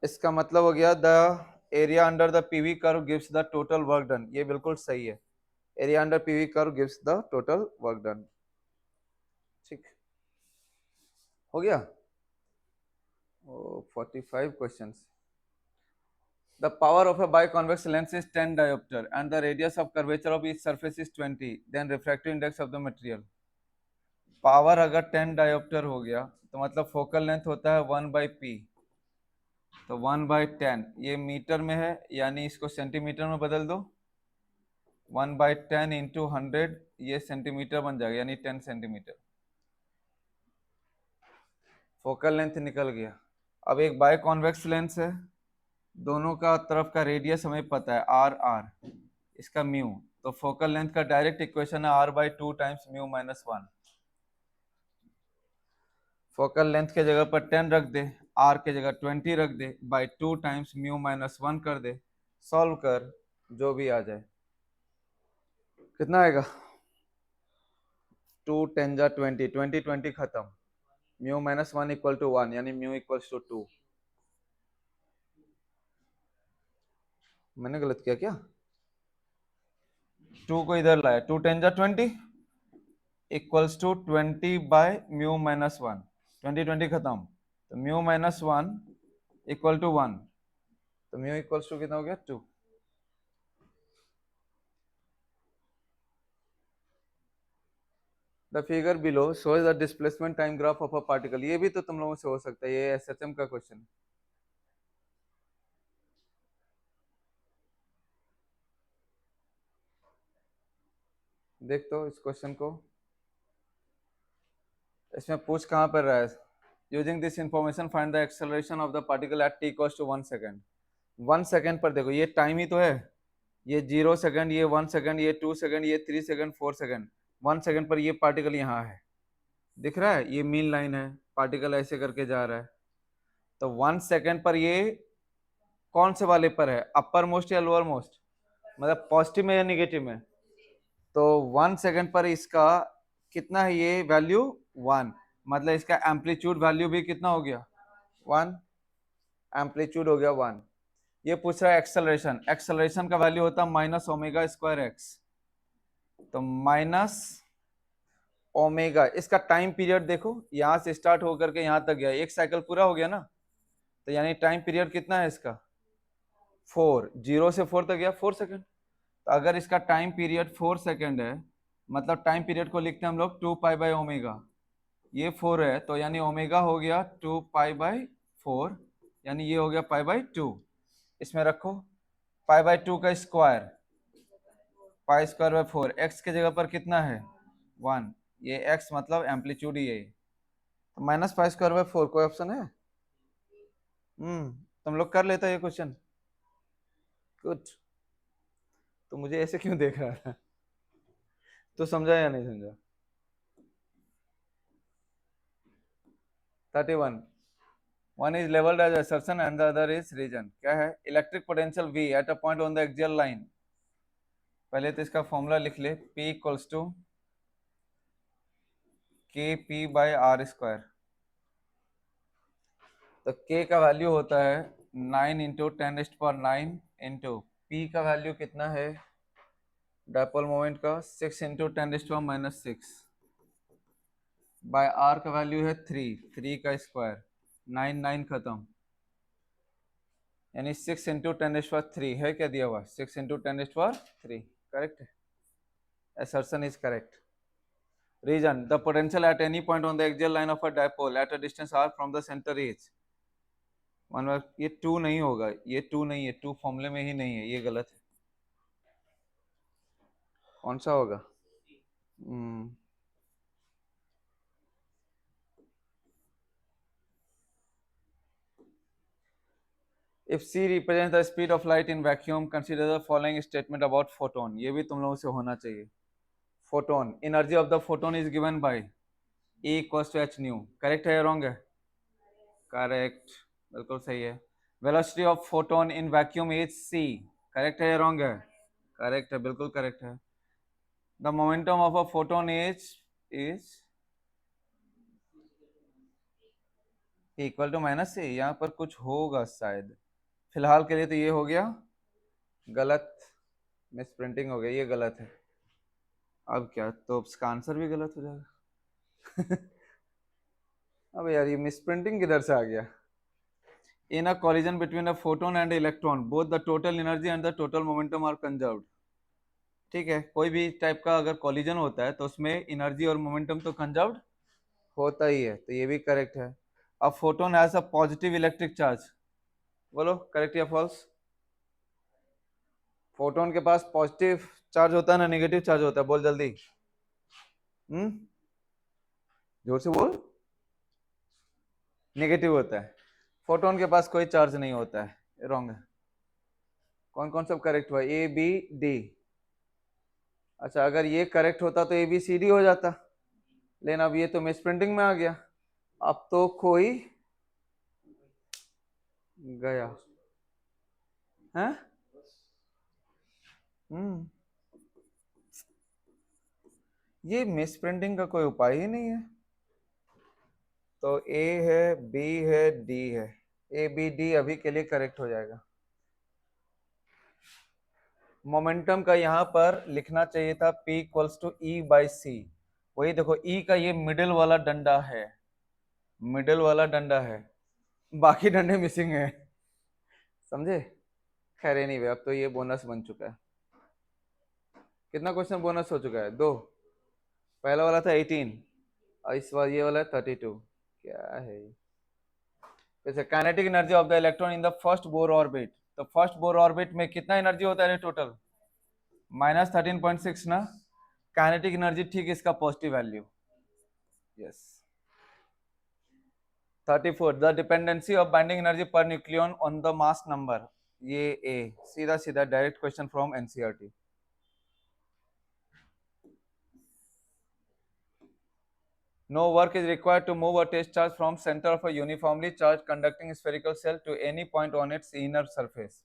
इसका मतलब हो गया the area under the PV curve gives the total work done. ये बिल्कुल सही है, area under PV curve gives the total work done. ठीक हो गया। 45 questions. The power of a biconvex lens is 10 diopter and the radius of curvature of each surface is 20. Then refractive index of the material. Power अगर 10 dioptre हो गया तो मतलब focal length होता है 1/p, तो 1/10 ये मीटर में है, यानी इसको सेंटीमीटर में बदल दो। 1/10 इंटू 100 ये सेंटीमीटर बन जाएगा, यानी 10 सेंटीमीटर। फोकल लेंथ निकल गया। अब एक बाय कॉन्वेक्स लेंस है, दोनों का तरफ का रेडियस हमें पता है R, इसका म्यू, तो फोकल लेंथ का डायरेक्ट इक्वेशन है R/2 times mu minus 1। Focal length के जगह पर 10 रख दे, R के जगह 20 रख दे, बाई 2 टाइम्स म्यू माइनस 1 कर दे, सॉल्व कर, जो भी आ जाए। कितना आएगा? 2 10 जा 20, 20 20 खत्म, म्यू माइनस 1 इक्वल टू 1, यानी म्यू इक्वल्स टू 2। मैंने गलत किया क्या? 2 को इधर लाया, 2 10 जा 20 equals to 20 by mu minus 1, 20 20 खत्म, तो म्यू माइनस 1 इक्वल टू 1, तो म्यू इक्वल्स टू कितना हो गया? 2। The figure below shows the displacement time graph of a particle. ये भी तो तुम लोगों से हो सकता है, ये SHM का क्वेश्चन। देख तो इस क्वेश्चन को, इसमें पूछ कहाँ पर रहा है? Using this information find the acceleration of the particle at t equals to 1 second. 1 second पर देखो, ये टाइम ही तो है, ये 0 सेकेंड, ये 1 सेकेंड, ये 2 सेकेंड, ये 3 सेकेंड, 4 सेकेंड। 1 सेकेंड पर ये पार्टिकल यहाँ है, दिख रहा है, ये मीन लाइन है, पार्टिकल ऐसे करके जा रहा है। तो 1 सेकेंड पर ये कौन से वाले पर है, अपर मोस्ट या लोअर मोस्ट, मतलब पॉजिटिव में या निगेटिव में? तो 1 सेकेंड पर इसका कितना है, ये वैल्यू 1, मतलब इसका एम्पलीट्यूड वैल्यू भी कितना हो गया? 1, एम्पलीट्यूड हो गया 1। ये पूछ रहा है एक्सेलरेशन, एक्सेलरेशन का वैल्यू होता है माइनस ओमेगा स्क्वायर एक्स, तो माइनस ओमेगा, इसका टाइम पीरियड देखो, यहां से स्टार्ट होकर के यहां तक गया, एक साइकिल पूरा हो गया ना, तो यानी टाइम पीरियड कितना है इसका? 4, 0 से 4 तक गया, 4 सेकेंड। तो अगर इसका टाइम पीरियड 4 सेकेंड है, मतलब टाइम पीरियड को लिखते हैं हम लोग 2π/ओमेगा, ये 4 है, तो यानी ओमेगा हो गया 2π/4, यानी ये हो गया π/2। इसमें रखो π/2 का स्क्वायर, π²/4, x की जगह पर कितना है 1, ये x मतलब एम्पलीट्यूड ही है, तो -π²/4 कोई ऑप्शन है? तुम लोग कर लेता ये क्वेश्चन, गुड। तो मुझे ऐसे क्यों देख रहा था? तो समझा या नहीं समझा? 31, one is labeled as assertion and the other is region। क्या है? Electric potential V at a point on the axial line. पहले तो इसका फॉर्मूला लिख ले, P इक्वल्स टू KP/R²। तो K का वैल्यू होता है 9 इंटू 10⁹ इंटू P का वैल्यू कितना है डायपोल मोमेंट का 6 इंटू 10⁻⁻⁶, बाय R का वैल्यू है 3 का स्क्वायर, 9 खत्म, यानी 6 इंटू 10⁻³ है, क्या दिया हुआ 6 इंटू 10⁻³, करेक्ट है, assertion is correct। Reason, the potential at any point on the axial line of a dipole at a distance r from the center is, ये 2 नहीं होगा, ये 2 नहीं है, 2 फॉर्मूले में ही नहीं है, ये गलत है। कौन सा होगा? If c represents the speed of light in vacuum, consider the following statement about photon। ये भी तुम लोगों से होना चाहिए। Photon, energy of the photon is given by E equals to h nu। Correct है या रॉन्ग है? करेक्ट, बिल्कुल सही है। Velocity of photon in vacuum is c। Correct है या रॉन्ग है? करेक्ट है, बिल्कुल करेक्ट है। The momentum of a photon is equal to -c। यहाँ पर कुछ होगा शायद, फिलहाल के लिए तो ये हो गया गलत, मिस प्रिंटिंग हो गई, ये गलत है। अब क्या, तो इसका आंसर भी गलत हो जाएगा। अब यार ये मिस प्रिंटिंग किधर से आ गया? In a collision between a photon and electron, both the total energy and the total momentum are conserved। ठीक है, कोई भी टाइप का अगर कॉलिजन होता है तो उसमें एनर्जी और मोमेंटम तो कंजर्व्ड होता ही है, तो ये भी करेक्ट है। अब photon has a positive electric charge, बोलो करेक्ट या फॉल्स? फोटोन के पास पॉजिटिव चार्ज होता है ना नेगेटिव चार्ज होता है? बोल जल्दी, जोर से बोल। नेगेटिव होता है, फोटोन के पास कोई चार्ज नहीं होता है, रॉन्ग है। कौन कौन सब करेक्ट हुआ? A B D. अच्छा, अगर ये करेक्ट होता तो ए बी सी डी हो जाता, लेकिन अब ये तो मिस प्रिंटिंग में आ गया। अब तो कोई गया है। ये मिस प्रिंटिंग का कोई उपाय ही नहीं है। तो ए है, बी है, डी है, ए बी डी अभी के लिए करेक्ट हो जाएगा। मोमेंटम का यहाँ पर लिखना चाहिए था P इक्वल्स टू E/c। वही देखो, E का ये मिडिल वाला डंडा है, मिडिल वाला डंडा है, बाकी डंडे मिसिंग है, समझे? खैर नहीं वे, अब तो ये बोनस बन चुका है। कितना क्वेश्चन बोनस हो चुका है? 2। पहला वाला था 18 और इस बार ये वाला है 32। क्या है जैसे kinetic energy of the electron in the first Bohr orbit, तो फर्स्ट बोर ऑर्बिट में कितना एनर्जी होता है टोटल? -13.6 ना। काइनेटिक एनर्जी ठीक इसका positive value, yes. 34, the dependency of binding energy per nucleon on the mass number, ये ए, सीधा सीधा direct question from NCERT. No work is required to move a test charge from center of a uniformly charged conducting spherical cell to any point on its inner surface।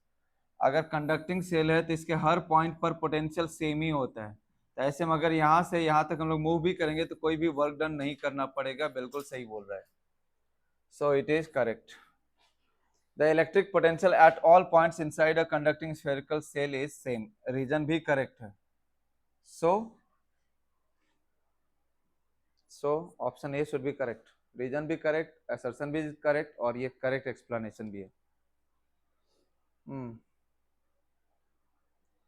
अगर conducting cell है तो इसके हर point पर potential same ही होता है, तो ऐसे में अगर यहाँ से यहाँ तक हम लोग मूव भी करेंगे तो कोई भी वर्क डन नहीं करना पड़ेगा, बिल्कुल सही बोल रहा है। So it is correct. The electric potential at all points inside a conducting spherical shell is same, reason भी करेक्ट है। So option A should be correct, reason भी करेक्ट, असर्शन भी करेक्ट, और ये करेक्ट एक्सप्लेनेशन भी है।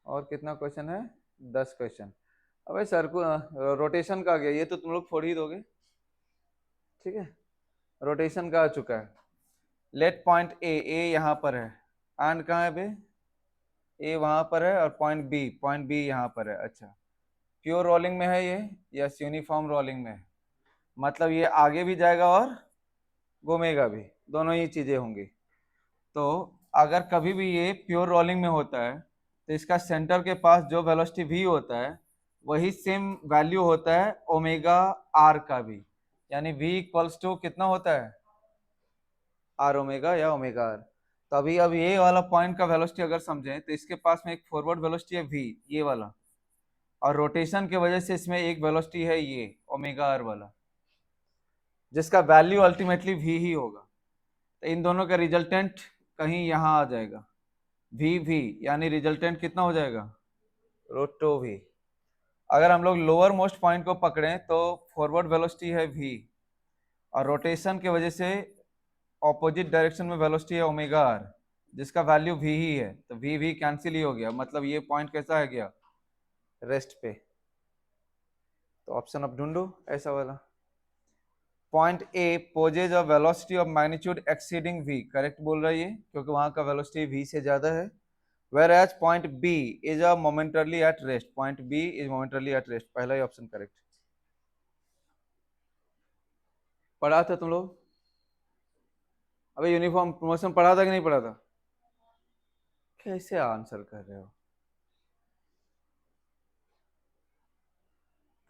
और कितना क्वेश्चन है? 10 क्वेश्चन। अबे सर को रोटेशन का आ गया, ये तो तुम लोग फोड़ ही दोगे, ठीक है। रोटेशन का आ चुका है। लेट पॉइंट ए, ए यहाँ पर है, एंड कहाँ है बे? ए वहां पर है और पॉइंट बी यहाँ पर है। अच्छा, प्योर रोलिंग में है ये, यस यूनिफॉर्म रोलिंग में है। मतलब ये आगे भी जाएगा और घूमेगा भी, दोनों ही चीजें होंगी। तो अगर कभी भी ये प्योर रोलिंग में होता है तो इसका सेंटर के पास जो वेलोसिटी वी होता है वही सेम वैल्यू होता है ओमेगा आर का भी, यानी वी इक्वल्स टू कितना होता है? आर ओमेगा या ओमेगा आर। तो अभी अब ये वाला पॉइंट का वेलोसिटी अगर समझें तो इसके पास में एक फॉरवर्ड वेलोसिटी है वी, ये वाला, और रोटेशन की वजह से इसमें एक वेलोसिटी है ये ओमेगा आर वाला, जिसका वैल्यू अल्टीमेटली वी ही होगा। तो इन दोनों का रिजल्टेंट कहीं यहाँ आ जाएगा, वी वी, यानी रिजल्टेंट कितना हो जाएगा? रोटो वी। अगर हम लोग लोअर मोस्ट पॉइंट को पकड़ें तो फॉरवर्ड वेलोसिटी है वी, और रोटेशन की वजह से ऑपोजिट डायरेक्शन में वेलोसिटी है ओमेगा आर, जिसका वैल्यू वी ही है। तो वी वी कैंसिल ही हो गया, मतलब ये पॉइंट कैसा है गया? रेस्ट पे। तो ऑप्शन अब ढूंढो ऐसा वाला। Point A possesses a velocity of magnitude exceeding V, correct बोल रहा है ये, क्योंकि वहां का वेलोसिटी वी से ज्यादा है। Whereas point B is a momentarily at rest. Point B is momentarily at rest. पहला ही ऑप्शन करेक्ट। पढ़ा था तुम लोग? अबे यूनिफॉर्म मोशन पढ़ा था कि नहीं पढ़ा था? कैसे आंसर कर रहे हो?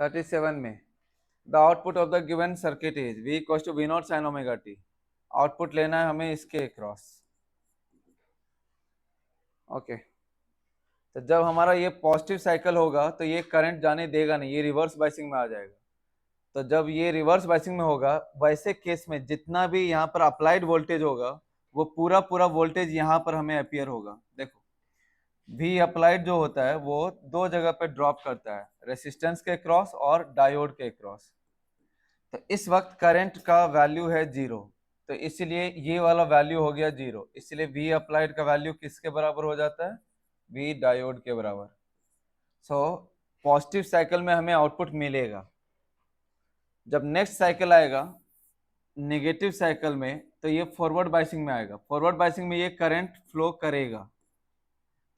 37 में the output of the given circuit is V equals to V naught sine omega T. Output लेना है हमें इसके क्रॉस। ओके, तो जब हमारा ये पॉजिटिव साइकिल होगा तो ये करंट जाने देगा नहीं, ये रिवर्स बाइसिंग में आ जाएगा। तो जब ये रिवर्स बाइसिंग में होगा, वैसे केस में जितना भी यहाँ पर अप्लाइड वोल्टेज होगा वो पूरा पूरा वोल्टेज यहाँ पर हमें अपियर होगा। देखो, वी अप्लाइड जो होता है वो दो जगह पे ड्रॉप करता है, रेसिस्टेंस के क्रॉस और डायोड के क्रॉस। तो इस वक्त करंट का वैल्यू है जीरो, तो इसलिए ये वाला वैल्यू हो गया जीरो, इसलिए वी अप्लाइड का वैल्यू किसके बराबर हो जाता है? वी डायोड के बराबर। सो पॉजिटिव साइकिल में हमें आउटपुट मिलेगा। जब नेक्स्ट साइकिल आएगा नेगेटिव साइकिल में, तो ये फॉरवर्ड बाइसिंग में आएगा। फॉरवर्ड बाइसिंग में ये करंट फ्लो करेगा।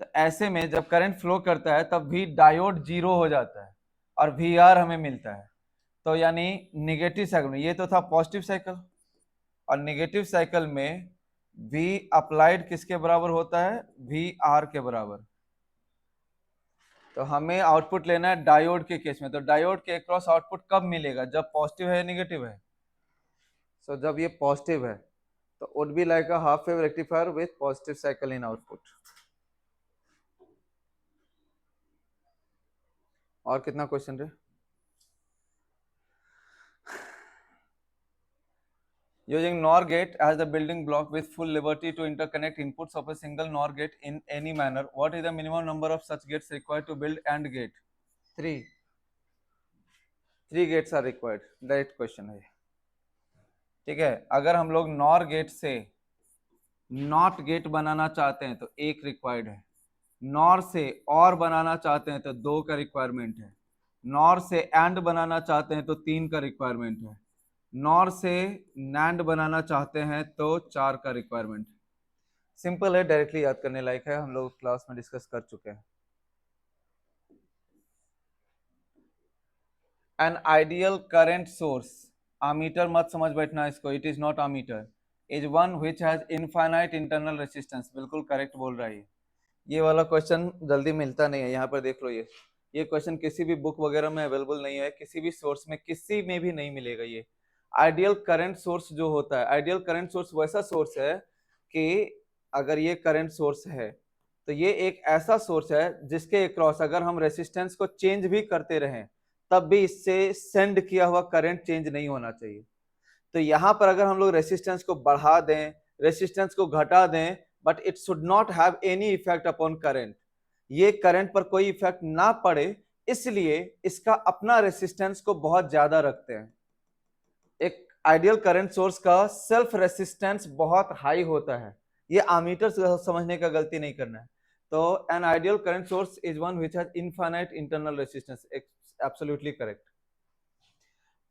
तो ऐसे में जब करंट फ्लो करता है तब भी डायोड जीरो हो जाता है और वी आर हमें मिलता है। तो यानी नेगेटिव साइकिल में, ये तो था पॉजिटिव साइकिल, और नेगेटिव साइकिल में वी अप्लाइड किसके बराबर होता है? वी आर के बराबर। तो हमें आउटपुट लेना है डायोड के केस में। तो डायोड के अक्रॉस आउटपुट कब मिलेगा? जब पॉजिटिव है नेगेटिव है? सो जब ये पॉजिटिव है तो would be like a half wave rectifier with positive cycle in output। और कितना क्वेश्चन रहे? Using NOR gate as the building block with full liberty to interconnect inputs of a single NOR gate in any manner, what is the minimum number of such gates required to build AND gate? 3 gates are required। Direct question है, ठीक है। अगर हम लोग NOR gate से not gate बनाना चाहते हैं तो एक रिक्वायर्ड है, नॉर से और बनाना चाहते हैं तो दो का रिक्वायरमेंट है, नॉर से एंड बनाना चाहते हैं तो तीन का रिक्वायरमेंट है, नॉर से नैंड बनाना चाहते हैं तो चार का रिक्वायरमेंट है। सिंपल है, डायरेक्टली याद करने लायक है, हम लोग क्लास में डिस्कस कर चुके हैं। An ideal current source, ammeter मत समझ बैठना इसको, it is not ammeter, is one which has infinite internal resistance. बिल्कुल करेक्ट बोल रहा है ये वाला क्वेश्चन जल्दी मिलता नहीं है। यहाँ पर देख लो, ये क्वेश्चन किसी भी बुक वगैरह में अवेलेबल नहीं है, किसी भी सोर्स में किसी में भी नहीं मिलेगा। ये आइडियल करंट सोर्स जो होता है, आइडियल करंट सोर्स वैसा सोर्स है कि अगर ये करंट सोर्स है तो ये एक ऐसा सोर्स है जिसके अक्रॉस अगर हम रेसिस्टेंस को चेंज भी करते रहें तब भी इससे सेंड किया हुआ करंट चेंज नहीं होना चाहिए। तो यहाँ पर अगर हम लोग रेसिस्टेंस को बढ़ा दें, रेसिस्टेंस को घटा दें, but it should not have any effect upon current, ये करंट पर कोई इफेक्ट ना पड़े, इसलिए इसका अपना रेसिस्टेंस को बहुत ज्यादा रखते हैं। एक आइडियल करंट सोर्स का सेल्फ रेसिस्टेंस बहुत हाई होता है, ये आमीटर समझने का गलती नहीं करना है। तो an ideal current source is one which has infinite internal resistance, absolutely correct.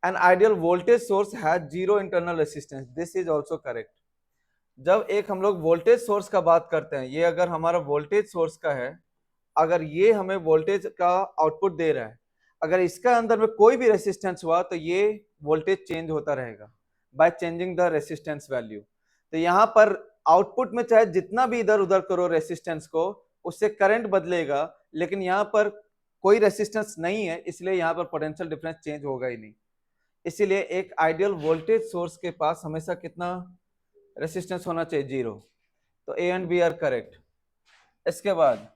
An ideal voltage source has zero internal resistance. This is also correct. जब एक हम लोग वोल्टेज सोर्स का बात करते हैं, ये अगर हमारा वोल्टेज सोर्स का है, अगर ये हमें वोल्टेज का आउटपुट दे रहा है, अगर इसका अंदर में कोई भी रेसिस्टेंस हुआ तो ये वोल्टेज चेंज होता रहेगा by changing the resistance value. तो यहाँ पर आउटपुट में चाहे जितना भी इधर उधर करो रेसिस्टेंस को, उससे करंट बदलेगा, लेकिन यहाँ पर कोई रेसिस्टेंस नहीं है, इसलिए यहाँ पर पोटेंशियल डिफरेंस चेंज होगा ही नहीं। इसीलिए एक आइडियल वोल्टेज सोर्स के पास हमेशा कितना रेसिस्टेंस होना चाहिए? जीरो। तो A and B are correct. इसके बाद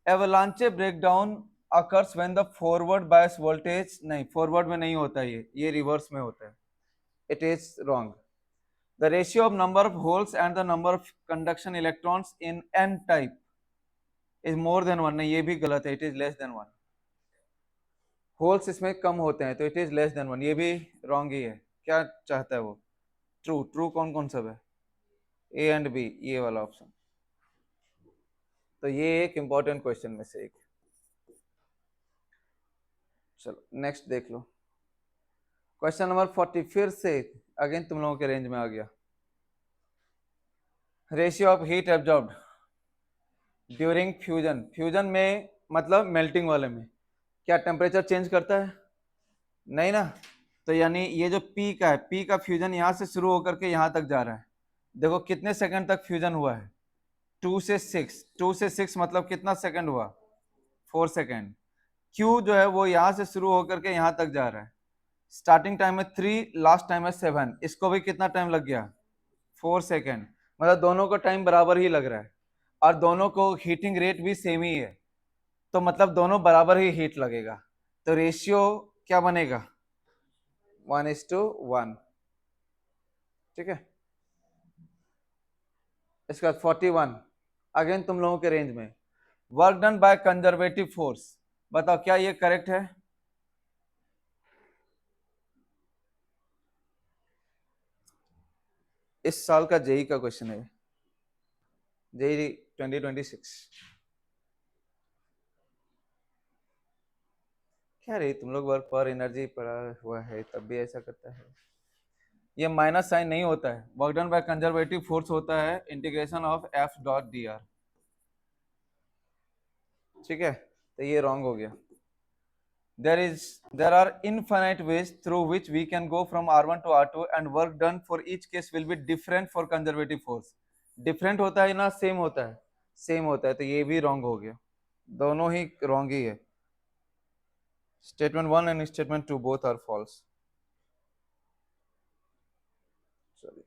avalanche breakdown occurs when the forward bias voltage, नहीं फॉरवर्ड में नहीं होता, ये रिवर्स में होता है। It is wrong. The ratio of number of holes and the number of conduction electrons in N type is more than one, नहीं ये भी गलत है, it is less than one. Holes इसमें कम होते हैं तो it is less than one, ये भी रॉन्ग ही है। क्या चाहता है वो? ट्रू। ट्रू कौन कौन सब है? ए एंड बी, ये वाला ऑप्शन। तो ये एक इंपॉर्टेंट क्वेश्चन में से एक। चलो नेक्स्ट देख लो। क्वेश्चन नंबर 40 फिर से अगेन तुम लोगों के रेंज में आ गया। Ratio of heat absorbed during fusion, fusion में मतलब मेल्टिंग वाले में, क्या टेम्परेचर चेंज करता है? नहीं ना। तो यानी ये जो पी का है, पी का फ्यूजन यहाँ से शुरू होकर के यहाँ तक जा रहा है। देखो कितने सेकंड तक फ्यूजन हुआ है? 2 से 6, 2 से 6 मतलब कितना सेकंड हुआ? 4 सेकंड। क्यू जो है वो यहाँ से शुरू होकर के यहाँ तक जा रहा है, स्टार्टिंग टाइम है 3, लास्ट टाइम है 7, इसको भी कितना टाइम लग गया? 4 सेकंड। मतलब दोनों को टाइम बराबर ही लग रहा है, और दोनों को हीटिंग रेट भी सेम ही है, तो मतलब दोनों बराबर ही हीट लगेगा। तो रेशियो क्या बनेगा? 1:1। ठीक है। इसके बाद 41 अगेन तुम लोगों के रेंज में, work done by conservative force, बताओ क्या ये करेक्ट है? इस साल का जेई का क्वेश्चन है, जेई 2026। क्या रे तुम लोग वर्क पर एनर्जी पड़ा हुआ है तब भी ऐसा करता है। ये माइनस साइन नहीं होता है, work done by conservative force होता है integration of F dot D R. ठीक है, तो ये रॉन्ग हो गया। there are infinite ways through which we can go from R1 to R2 and work done for each case will be different for conservative force। Different होता है ना same होता है? सेम होता है, तो ये भी रॉन्ग हो गया। दोनों ही रॉन्ग ही है। Statement 1 and statement 2 both are false. चलिए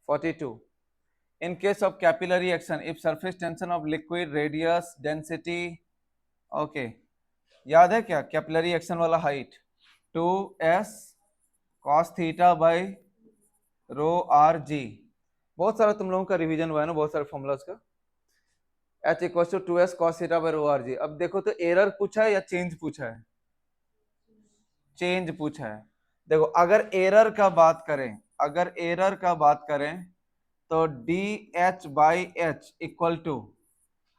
42 in case of capillary action if surface tension of liquid radius density, okay याद है क्या कैपिलरी एक्शन वाला height? 2s cos theta by rho R जी। बहुत सारा तुम लोगों का रिवीजन हुआ है ना, बहुत सारे फॉर्मूलाज का। h equal to 2s cos theta by rho R G. अब देखो तो एरर पूछा है या चेंज पूछा है? चेंज पूछा है। देखो अगर एरर का बात करें, अगर एरर का बात करें तो D H by H equal to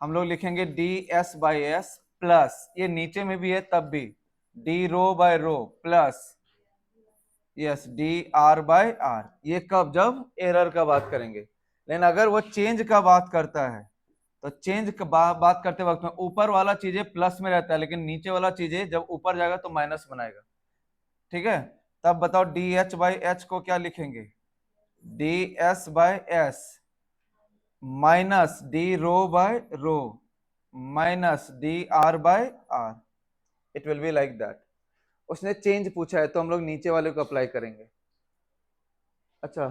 हम लोग लिखेंगे D S by S plus, ये नीचे में भी है तब भी D rho by rho plus yes D R by R. ये कब? जब एरर का बात करेंगे। लेकिन अगर वो चेंज का बात करता है तो चेंज का बात करते वक्त में ऊपर वाला चीजें प्लस में रहता है, लेकिन नीचे वाला चीजें जब ऊपर जाएगा तो माइनस बनाएगा। ठीक है, तब बताओ डी एच बाई एच को क्या लिखेंगे? D S by S minus D rho by rho minus D R by R. It will be like that. उसने चेंज पूछा है तो हम लोग नीचे वाले को अप्लाई करेंगे। अच्छा,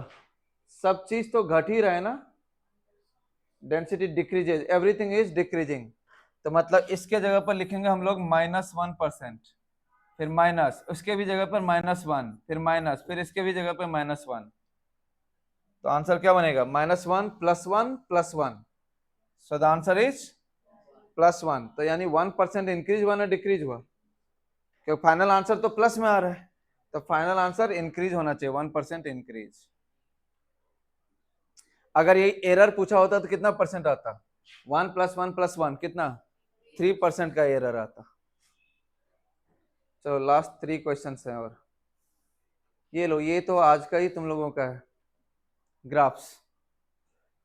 सब चीज तो घट ही रहा है ना, density decreases, everything is decreasing, तो मतलब इसके जगह पर लिखेंगे हम लोग -1%, फिर माइनस, उसके भी जगह पर -1, फिर माइनस, फिर इसके भी जगह पर -1। तो आंसर क्या बनेगा? -1 + 1 + 1। So the answer is +1। तो यानी 1% इंक्रीज हुआ ना डिक्रीज हुआ? क्योंकि फाइनल आंसर तो प्लस में आ रहा है, तो फाइनल आंसर इंक्रीज होना चाहिए, 1% इंक्रीज। अगर ये एरर पूछा होता तो कितना परसेंट आता? 1 + 1 + 1 कितना? 3% का एरर आता। चलो लास्ट 3 क्वेश्चन हैं और ये लो, ये तो आज का ही तुम लोगों का है ग्राफ्स।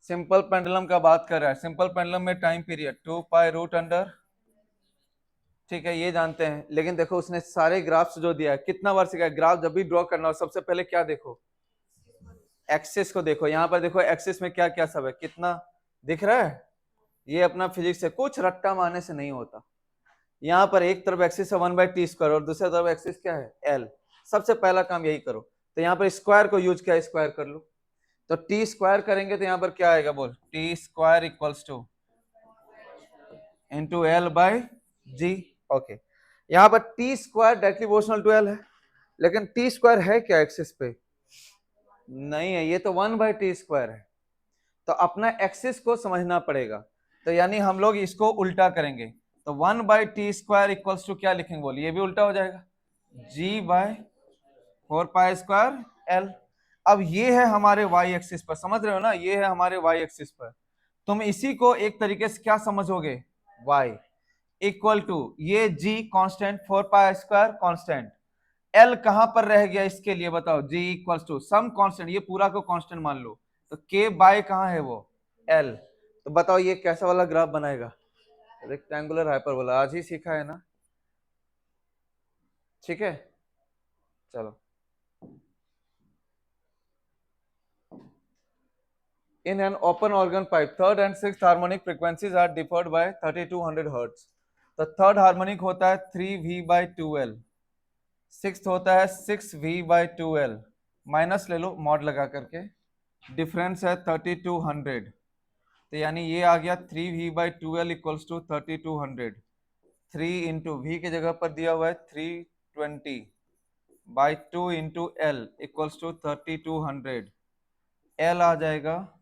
सिंपल पेंडुलम का बात कर रहा है, सिंपल पेंडुलम में time period 2 pi root under, ठीक है ये जानते हैं। लेकिन देखो उसने सारे ग्राफ्स जो दिया है, कितना बार सिखाया, ग्राफ जब भी ड्रॉ करना हो सबसे पहले क्या देखो, एक्सिस को देखो। यहाँ पर देखो एक्सिस में क्या क्या सब है, कितना दिख रहा है, ये अपना फिजिक्स है, कुछ रट्टा मारने से नहीं होता। यहाँ पर एक तरफ एक्सिस है 1/t² और दूसरी तरफ एक्सिस क्या है l, सबसे पहला काम यही करो। तो यहाँ पर स्क्वायर को यूज किया, स्क्वायर कर लो, तो टी स्क्वायर करेंगे तो यहाँ पर क्या आएगा बोल, T square equals to into L by G. Okay, यहाँ पर T square directly proportional to L है, लेकिन टी स्क्वायर है क्या एक्सिस पे, नहीं है, ये तो 1/t² है। तो अपना एक्सिस को समझना पड़ेगा, तो यानी हम लोग इसको उल्टा करेंगे, तो 1/t² इक्वल्स टू क्या लिखेंगे बोलिए, ये भी उल्टा हो जाएगा, g/4π² l। अब ये है हमारे y एक्सिस पर, समझ रहे हो ना, ये है हमारे y एक्सिस पर। तुम इसी को एक तरीके से क्या समझोगे, y इक्वल टू ये g कांस्टेंट, 4π² कांस्टेंट, l कहां पर रह गया इसके लिए बताओ, g equals to some constant, ये पूरा को कांस्टेंट मान लो, तो k बाय कहां है वो l। तो बताओ ये कैसा वाला ग्राफ बनाएगा, रेक्टेंगुलर हाइपरबोला, आज ही सीखा है ना, ठीक है। चलो, in an open organ pipe third and sixth harmonic frequencies are differed by 3200 hertz। तो थर्ड हार्मोनिक होता है 3v/2l, सिक्स्थ होता है 6v/2l, माइनस ले लो मॉड लगा करके, डिफरेंस है 3200, तो यानी ये आ गया 3v/2l equals to 3200, 3 into we की जगह पर दिया हुआ है 320/2 into L equals to 3200, L आ जाएगा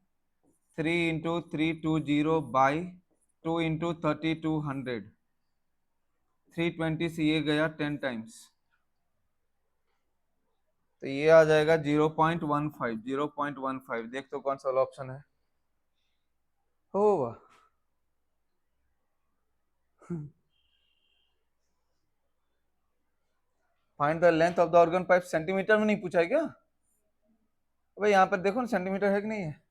3 इंटू 320/2 इंटू 3200, 320 से ये गया 10 टाइम्स, तो ये आ जाएगा 0.15, 0.15। देख तो कौन सा वाला ऑप्शन है, हो find the length of the organ pipe, centimetre में नहीं पूछा है क्या, भाई यहाँ पर देखो ना सेंटीमीटर है कि नहीं है,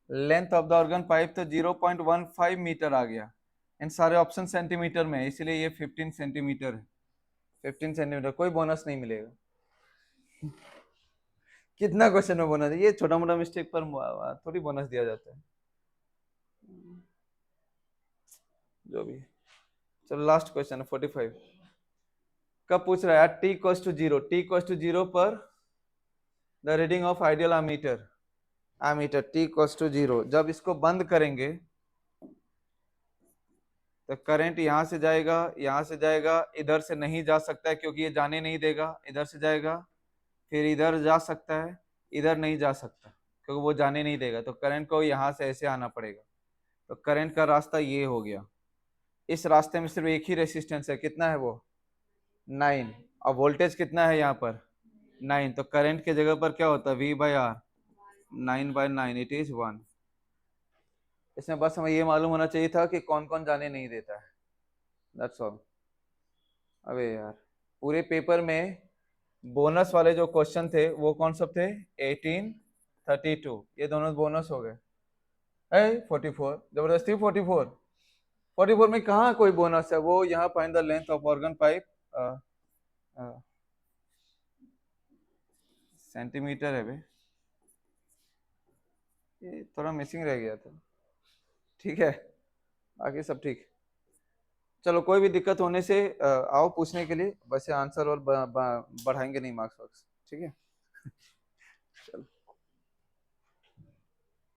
length of the organ pipe तो 0.15 मीटर आ गया, इन सारे ऑप्शन सेंटीमीटर में है, इसलिए ये 15 सेंटीमीटर है, 15 सेंटीमीटर, कोई बोनस नहीं मिलेगा। कितना क्वेश्चन में बोनस, ये छोटा मोटा मिस्टेक पर थोड़ी बोनस दिया जाता है, जो भी। चलो लास्ट क्वेश्चन है 45, कब पूछ रहा है, t equals to 0, t equals to 0 पर the reading of ideal ammeter, ammeter t equals to 0, जब इसको बंद करेंगे तो करंट यहां से जाएगा, यहां से जाएगा, इधर से नहीं जा सकता है क्योंकि ये जाने नहीं देगा, इधर से जाएगा, फिर इधर जा सकता है, इधर नहीं जा सकता क्योंकि वो जाने नहीं देगा, तो करंट को यहाँ से ऐसे आना पड़ेगा, तो करंट का रास्ता ये हो गया, इस रास्ते में सिर्फ एक ही रेसिस्टेंस है, कितना है वो 9, और वोल्टेज कितना है यहाँ पर 9, तो करंट के जगह पर क्या होता है V/R, 9/9, इट इज 1। इसमें बस हमें ये मालूम होना चाहिए था कि कौन कौन जाने नहीं देता है, दैट्स ऑल। अबे यार, पूरे पेपर में बोनस वाले जो क्वेश्चन थे वो कौन सब थे, 18, 32, ये दोनों बोनस हो गए, 44, जबरदस्ती 44, 44 में कहाँ कोई बोनस है, वो यहाँ find the length of organ pipe, centimetre है भाई, ये थोड़ा मिसिंग रह गया था, ठीक है, बाकी सब ठीक। चलो कोई भी दिक्कत होने से आओ पूछने के लिए, वैसे आंसर और बढ़ाएंगे नहीं मार्क्स वार्क्स, ठीक है।